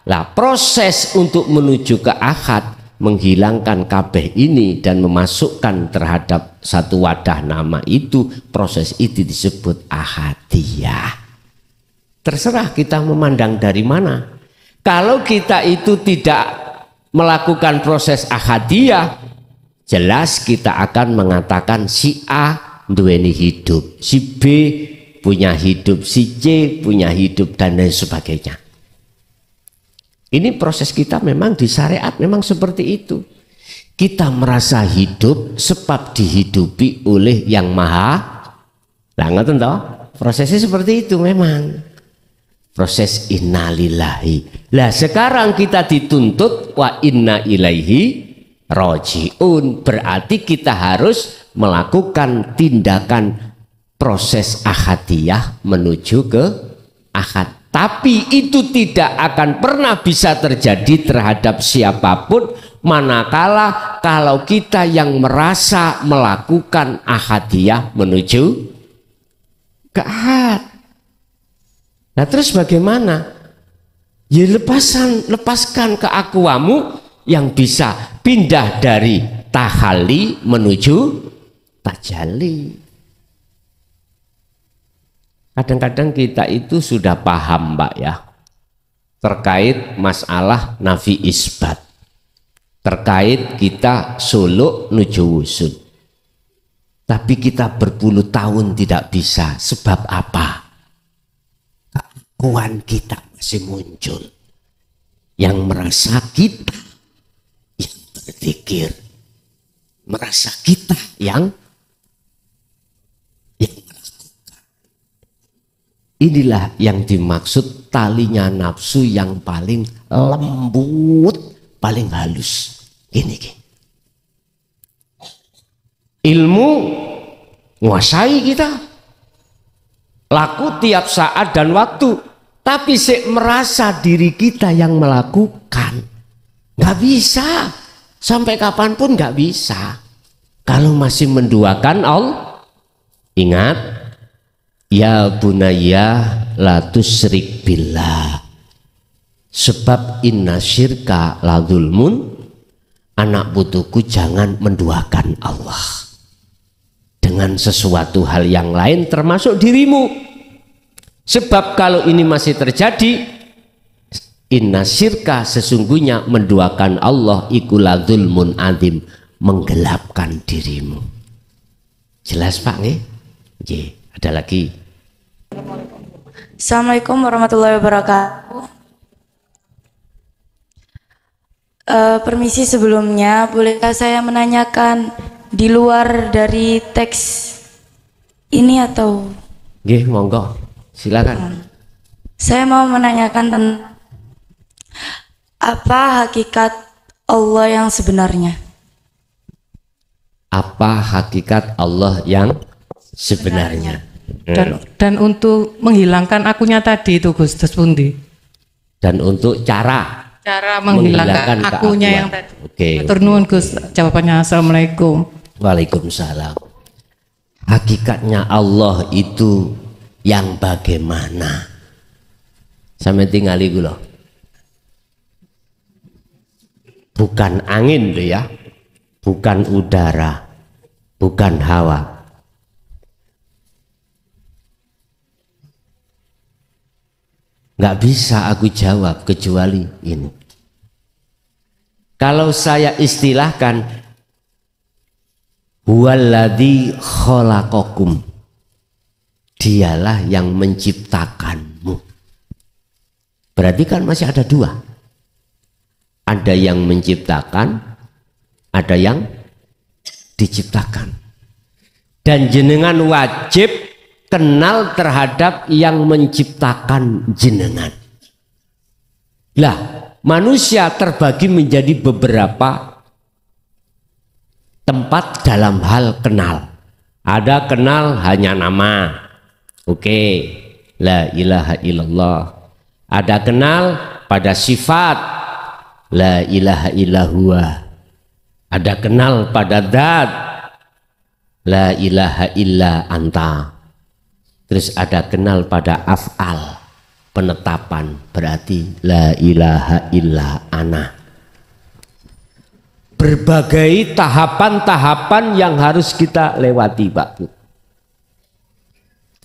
Lah proses untuk menuju ke ahad menghilangkan kabeh ini dan memasukkan terhadap satu wadah nama itu, proses itu disebut ahadiyah. Terserah kita memandang dari mana. Kalau kita itu tidak melakukan proses ahadiyah, jelas kita akan mengatakan si A duweni hidup, si B punya hidup, si C punya hidup dan lain sebagainya. Ini proses kita memang di syariat memang seperti itu. Kita merasa hidup sebab dihidupi oleh yang maha. Lah ngoten toh? Prosesnya seperti itu memang. Proses innalillahi. Lah sekarang kita dituntut wa inna ilaihi rajiun. Berarti kita harus melakukan tindakan proses ahadiyah menuju ke ahad. Tapi itu tidak akan pernah bisa terjadi terhadap siapapun manakala kalau kita yang merasa melakukan ahadiyah menuju ke ahad. Nah terus bagaimana? Ya lepaskan keakuamu yang bisa pindah dari tahalli menuju tajalli. Kadang-kadang kita itu sudah paham Mbak ya, terkait masalah nafi isbat, terkait kita suluk nuju wusud. Tapi kita berpuluh tahun tidak bisa. Sebab apa? Keakuan kita masih muncul. Yang merasa kita yang berpikir, merasa kita yang inilah yang dimaksud talinya nafsu yang paling lembut, paling halus. Gini. Ilmu menguasai kita. Laku tiap saat dan waktu. Tapi merasa diri kita yang melakukan. Nggak bisa. Sampai kapanpun nggak bisa. Kalau masih menduakan Allah. Ingat. Ya bunaya la tusyrik billah. Sebab inna syirka la zulmun. Anak putuku jangan menduakan Allah dengan sesuatu hal yang lain termasuk dirimu. Sebab kalau ini masih terjadi, inna syirka sesungguhnya menduakan Allah iku la zulmun adzim, menggelapkan dirimu. Jelas Pak nggih? Nggih. Ada lagi.
Assalamualaikum warahmatullahi wabarakatuh. Permisi sebelumnya, bolehkah saya menanyakan di luar dari teks ini atau?
Nggih, monggo. Silakan.
Saya mau menanyakan tentang apa hakikat Allah yang sebenarnya?
Apa hakikat Allah yang sebenarnya?
Dan untuk menghilangkan akunya tadi itu Gus pundi?
Dan untuk cara
menghilangkan akunya yang tadi.
Oke.
Matur nuwun Gus, jawabannya assalamualaikum.
Waalaikumsalam. Hakikatnya Allah itu yang bagaimana? Sampai tinggali kula. Bukan angin loh ya, bukan udara. bukan hawa. Nggak bisa aku jawab kecuali ini. Kalau saya istilahkan, huwaladzi khalaqakum, dialah yang menciptakanmu. Berarti kan masih ada dua. Ada yang menciptakan, ada yang diciptakan. Dan jenengan wajib kenal terhadap yang menciptakan jenengan. Lah, manusia terbagi menjadi beberapa tempat dalam hal kenal. Ada kenal hanya nama. Oke, la ilaha illallah. Ada kenal pada sifat. La ilaha illallah. Ada kenal pada zat. La ilaha illa anta. Terus ada kenal pada af'al, penetapan, berarti la ilaha illa ana. Berbagai tahapan-tahapan yang harus kita lewati, Pak Bu.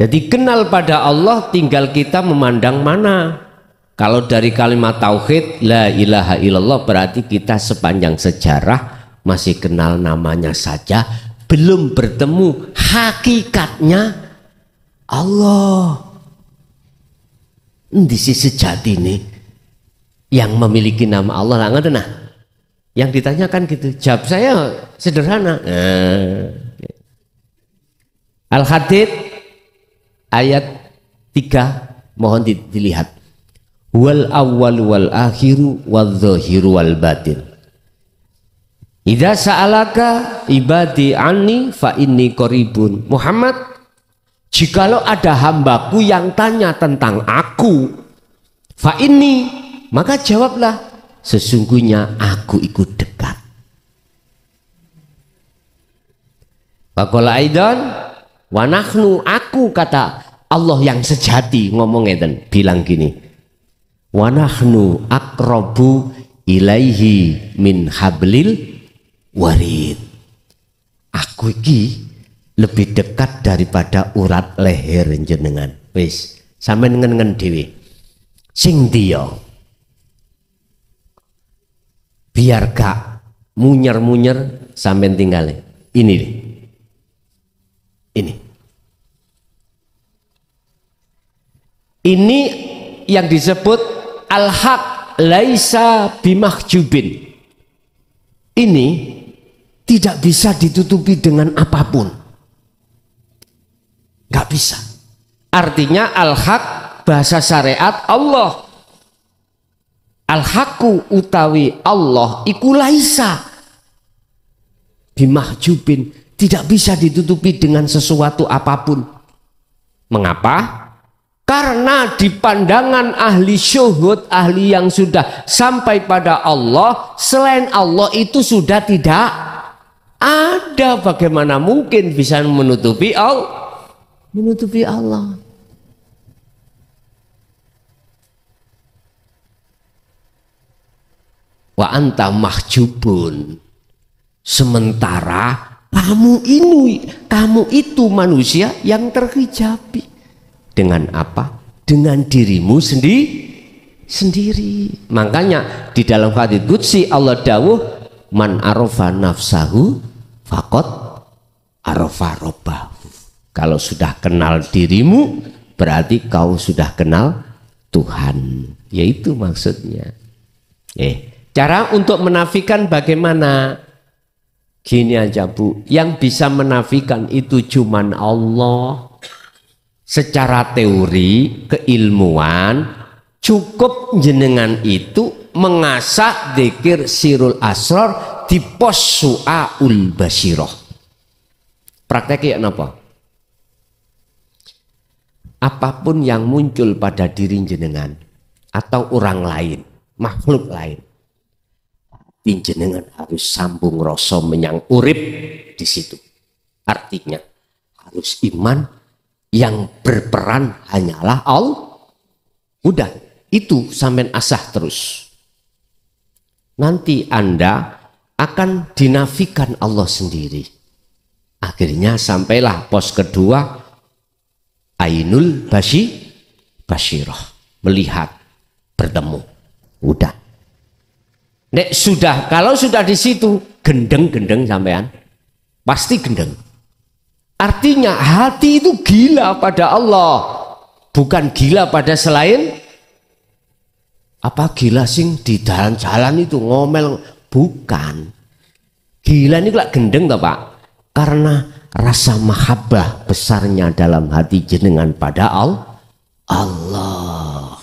Jadi kenal pada Allah tinggal kita memandang mana. Kalau dari kalimat tauhid la ilaha illallah berarti kita sepanjang sejarah masih kenal namanya saja, belum bertemu hakikatnya Allah. Di sisi sejati ini yang memiliki nama Allah, nah, yang ditanyakan gitu, jawab saya sederhana. Al-Hadid ayat 3 mohon dilihat. Wal awwal wal akhiru wal zahiru wal batin. Idza sa'alaka ibadi anni fa inni qaribun. Muhammad, jikalau ada hambaku yang tanya tentang aku, fa inni, maka jawablah, sesungguhnya aku ikut dekat. Faqala aidan wa nahnu, aku kata Allah yang sejati ngomong ngeten, bilang gini. Wa nahnu aqrabu ilaihi min hablil warid. Aku iki lebih dekat daripada urat leher jenengan. Wis, sampean ngen-ngen dhewe. Sing dia biar gak munyer-munyer sampean tinggal. Ini deh. Ini yang disebut al-haq laisa bimahjubin. Ini tidak bisa ditutupi dengan apapun. Gak bisa. Artinya al-haq bahasa syariat Allah. Al-haqqu utawi Allah iku laisa bimahjubin, tidak bisa ditutupi dengan sesuatu apapun. Mengapa? Karena di pandangan ahli syuhud, ahli yang sudah sampai pada Allah, selain Allah itu sudah tidak ada. Bagaimana mungkin bisa menutupi Allah? Menutupi Allah. Wa anta mahjubun. Sementara kamu itu manusia yang terhijabi. Dengan apa? Dengan dirimu sendiri. Makanya di dalam hadits qudsi Allah dawuh, man arafa nafsahu faqad arafa rabbahu. Kalau sudah kenal dirimu berarti kau sudah kenal Tuhan. Yaitu maksudnya. Cara untuk menafikan bagaimana? Gini aja Bu, yang bisa menafikan itu cuman Allah. Secara teori keilmuan cukup jenengan itu mengasah dzikir sirul asrar di pos su'aul basiroh. Prakteknya apa? Apapun yang muncul pada diri jenengan atau orang lain, makhluk lain, jenengan harus sambung rasa menyang urip di situ. Artinya harus iman. Yang berperan hanyalah Allah. Udah, itu sampean asah terus. Nanti Anda akan dinafikan Allah sendiri. Akhirnya sampailah pos kedua, ainul basyirah, melihat, bertemu. Udah. Nek sudah, kalau sudah di situ gendeng sampean, pasti gendeng. Artinya hati itu gila pada Allah, bukan gila pada selain. Apa gila sing di jalan-jalan itu ngomel, bukan. Gila ini kok gendeng toh Pak? Karena rasa mahabbah besarnya dalam hati jenengan pada Allah.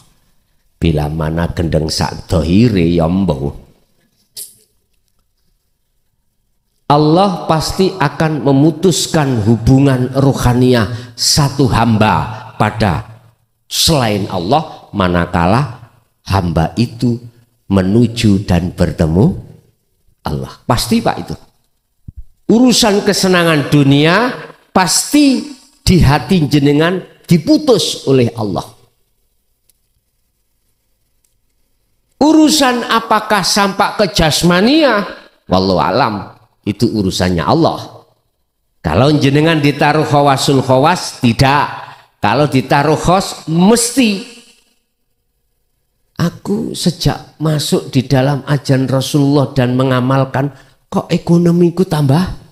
Bila mana gendeng sak dohire yombo, Allah pasti akan memutuskan hubungan ruhaniyah satu hamba pada selain Allah manakala hamba itu menuju dan bertemu Allah. Pasti Pak itu. Urusan kesenangan dunia pasti di hati jenengan diputus oleh Allah. Urusan apakah sampai ke jasmania, wallahu alam, itu urusannya Allah. Kalau jenengan ditaruh khawasul khawas, tidak. Kalau ditaruh khos, mesti. Aku sejak masuk di dalam ajaran Rasulullah dan mengamalkan, kok ekonomiku tambah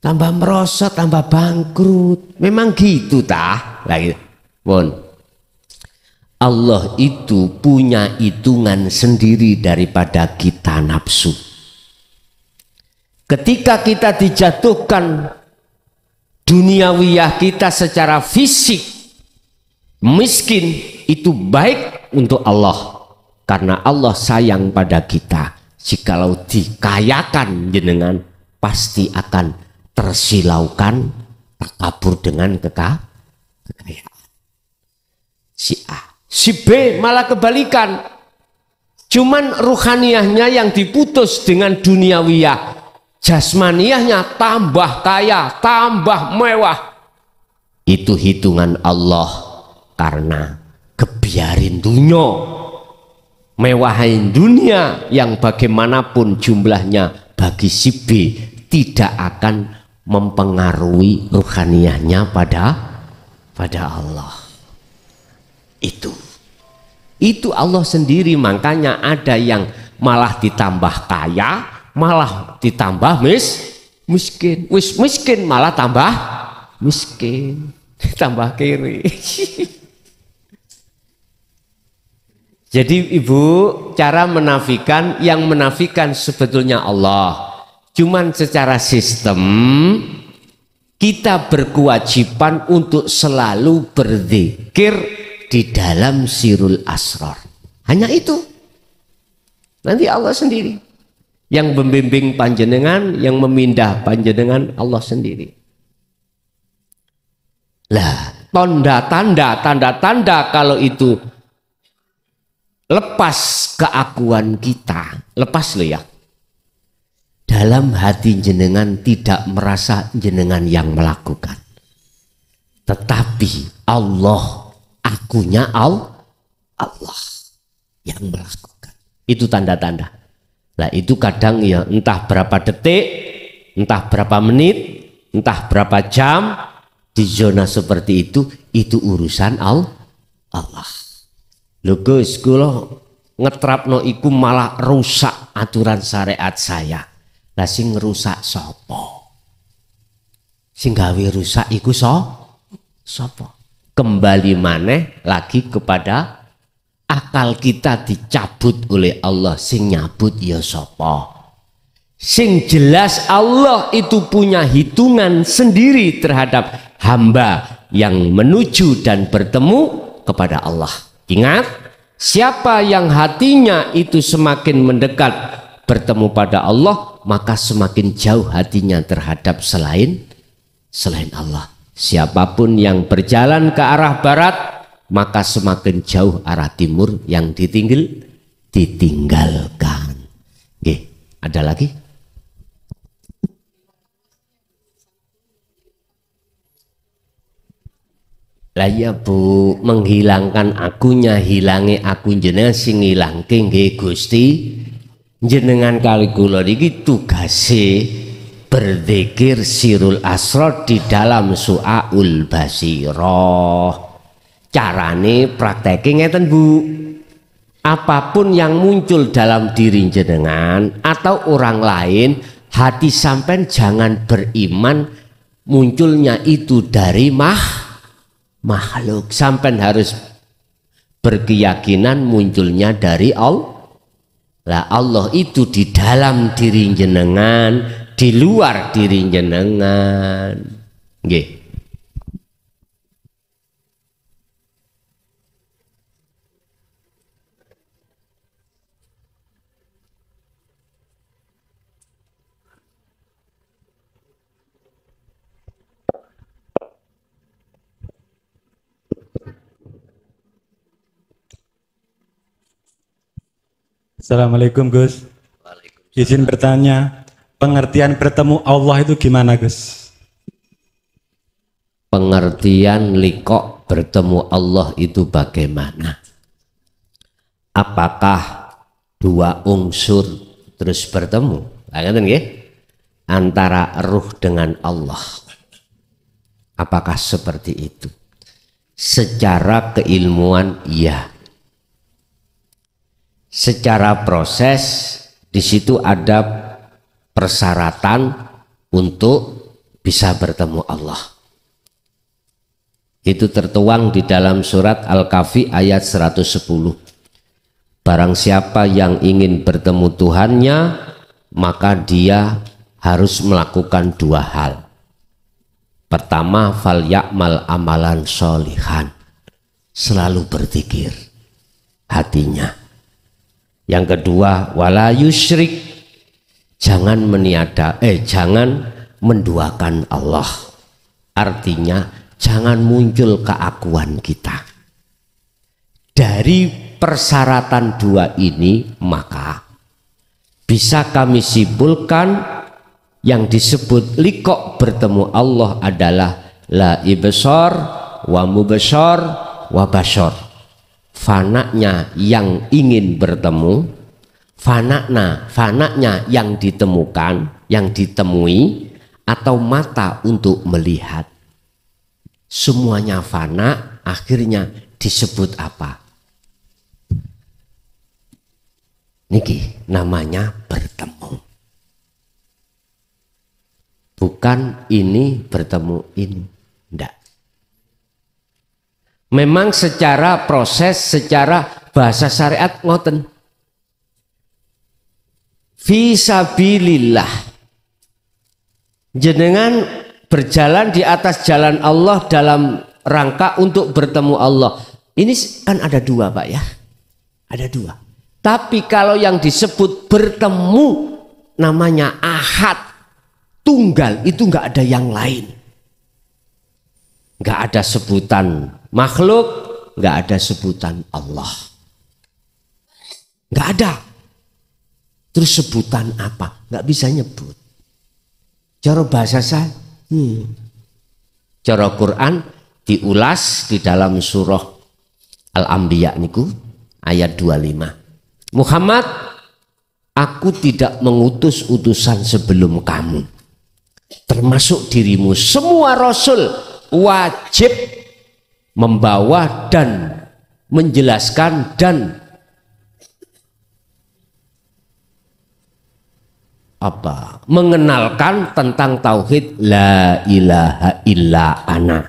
merosot, tambah bangkrut. Memang gitu tah? Lagi, bon. Allah itu punya hitungan sendiri daripada kita nafsu. Ketika kita dijatuhkan duniawiyah kita secara fisik miskin, itu baik untuk Allah karena Allah sayang pada kita. Jikalau dikayakan jenengan pasti akan tersilaukan takabur dengan kekayaan. Si A, si B malah kebalikan. Cuman ruhaniyahnya yang diputus dengan duniawiyah, jasmaniyahnya tambah kaya, tambah mewah. Itu hitungan Allah karena kebiarin dunia, mewahin dunia yang bagaimanapun jumlahnya bagi si B tidak akan mempengaruhi ruhaniyahnya pada Allah. Itu Allah sendiri. Makanya ada yang malah ditambah kaya, malah ditambah miskin. Miskin malah tambah miskin, tambah kiri. Jadi Ibu, cara menafikan, yang menafikan sebetulnya Allah. Cuman secara sistem kita berkewajiban untuk selalu berzikir di dalam sirul asrar. Hanya itu. Nanti Allah sendiri yang membimbing panjenengan, yang memindah panjenengan, Allah sendiri. Lah, tanda-tanda kalau itu lepas keakuan kita, lepas lo ya. Dalam hati jenengan tidak merasa jenengan yang melakukan, tetapi Allah, akunya Allah yang melakukan. Itu tanda-tanda. Nah itu kadang ya entah berapa detik, entah berapa menit, entah berapa jam di zona seperti itu urusan Allah. Lho Gus, kula ngetrapno iku malah rusak aturan syariat saya. Lah sing rusak sapa? Sing gawe rusak iku sapa? Kembali maneh lagi kepada akal kita dicabut oleh Allah. Sing nyabut ya sapa? Sing jelas Allah itu punya hitungan sendiri terhadap hamba yang menuju dan bertemu kepada Allah. Ingat, siapa yang hatinya itu semakin mendekat bertemu pada Allah, maka semakin jauh hatinya terhadap selain Allah. Siapapun yang berjalan ke arah barat, maka semakin jauh arah timur yang ditinggalkan. Oke, ada lagi? Lah ya Bu, menghilangkan akunya, hilangi aku jenengan sing ngilangke nggih Gusti. Jenengan kali kula iki tugase berzikir sirul asrar di dalam su'aul basiroh. Carane prakteke ngeten Bu, apapun yang muncul dalam diri jenengan atau orang lain, hati sampean jangan beriman munculnya itu dari makhluk. Sampean harus berkeyakinan munculnya dari Allah. Lah Allah itu di dalam diri jenengan, di luar diri jenengan. Nggih.
Assalamualaikum Gus. Izin bertanya, pengertian bertemu Allah itu gimana Gus?
Pengertian liqo bertemu Allah itu bagaimana? Apakah dua unsur terus bertemu? Antara ruh dengan Allah. Apakah seperti itu? Secara keilmuan iya. Secara proses di situ ada persyaratan untuk bisa bertemu Allah. Itu tertuang di dalam surat Al-Kahfi ayat 110. Barang siapa yang ingin bertemu Tuhannya, maka dia harus melakukan dua hal. Pertama, fal ya'mal amalan sholihan, selalu berzikir hatinya. Yang kedua, wala yusyrik, jangan jangan menduakan Allah. Artinya jangan muncul keakuan kita. Dari persyaratan dua ini maka bisa kami simpulkan yang disebut liqo bertemu Allah adalah la ibsar wa mubsar wa basyar. Fananya yang ingin bertemu, fananya yang ditemukan, yang ditemui, atau mata untuk melihat. Semuanya fana, akhirnya disebut apa? Niki namanya bertemu. Bukan ini bertemu ini, enggak. Memang secara proses, secara bahasa syariat ngoten. Fisabilillah. Jenengan berjalan di atas jalan Allah dalam rangka untuk bertemu Allah. Ini kan ada dua Pak ya. Ada dua. Tapi kalau yang disebut bertemu namanya ahad, tunggal, itu enggak ada yang lain. Enggak ada sebutan makhluk, enggak ada sebutan Allah. Enggak ada. Terus sebutan apa? Enggak bisa nyebut. Cara bahasa saya, cara Quran diulas di dalam surah Al-Anbiya niku ayat 25. Muhammad, aku tidak mengutus utusan sebelum kamu. Termasuk dirimu, semua rasul wajib membawa dan menjelaskan dan mengenalkan tentang tauhid la ilaha illa ana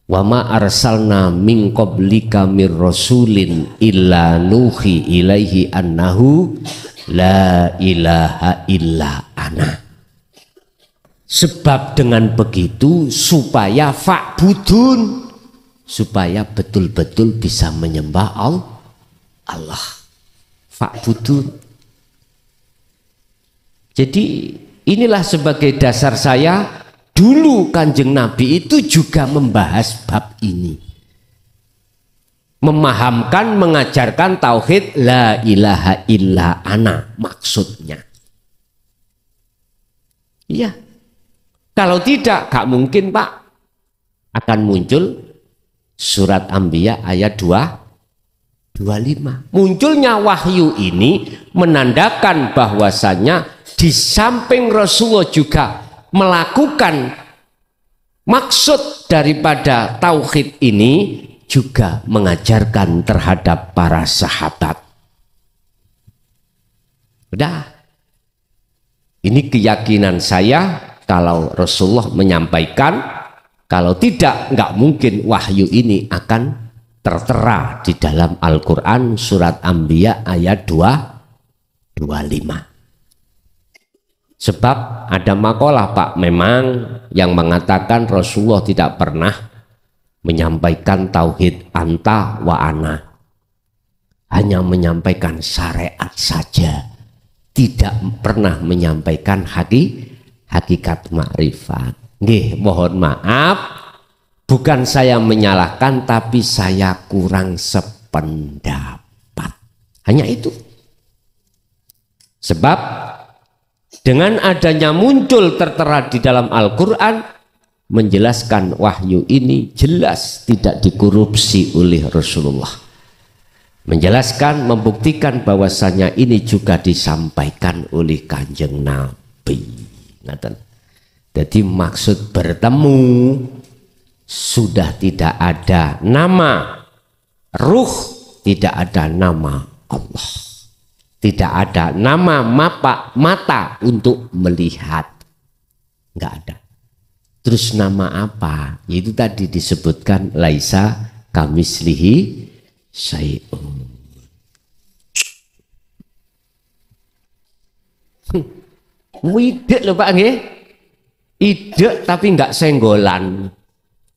wa ma arsalna min qablika mir rasulin illa nuhi ilaihi annahu la ilaha illa ana. Sebab dengan begitu supaya fa'budun, supaya betul-betul bisa menyembah Allah. Fa'budun. Jadi inilah sebagai dasar saya, dulu Kanjeng Nabi itu juga membahas bab ini. Memahamkan, mengajarkan tauhid la ilaha illa ana maksudnya. Iya. Kalau tidak, gak mungkin Pak. Akan muncul surat Anbiya ayat 25. Munculnya wahyu ini menandakan bahwasanya di samping Rasulullah juga melakukan maksud daripada tauhid ini, juga mengajarkan terhadap para sahabat. Udah, ini keyakinan saya. Kalau Rasulullah menyampaikan, kalau tidak, nggak mungkin wahyu ini akan tertera di dalam Al-Quran surat Anbiya ayat 25. Sebab ada makalah Pak memang yang mengatakan Rasulullah tidak pernah menyampaikan tauhid anta wa ana, hanya menyampaikan syariat saja, tidak pernah menyampaikan hakikat makrifat. Nggih, mohon maaf, bukan saya menyalahkan, tapi saya kurang sependapat. Hanya itu. Sebab dengan adanya muncul tertera di dalam Al-Quran, menjelaskan wahyu ini jelas tidak dikorupsi oleh Rasulullah. Menjelaskan, membuktikan bahwasanya ini juga disampaikan oleh Kanjeng Nabi. Jadi maksud bertemu sudah tidak ada nama ruh, tidak ada nama Allah, tidak ada nama mata untuk melihat, nggak ada. Terus nama apa? Itu tadi disebutkan laisa kamislihi syai'un. Widek lho Pak nggih. Idek tapi enggak senggolan.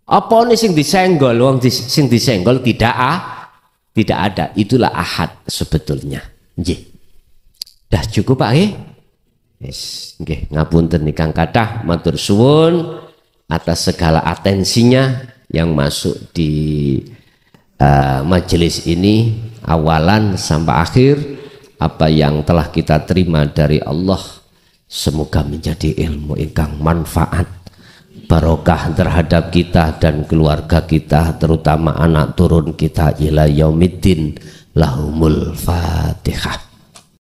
Apa nih sing disenggol? Wong sing disenggol tidak ada. Itulah ahad sebetulnya. Nggih. Dah cukup Pak nggih? Yes, nggih, ngapunten nikang kathah, matur suwun atas segala atensinya yang masuk di majelis ini awalan sampai akhir. Apa yang telah kita terima dari Allah semoga menjadi ilmu ingkang manfaat, barokah terhadap kita dan keluarga kita, terutama anak turun kita ila yaumiddin. Lahumul Fatihah.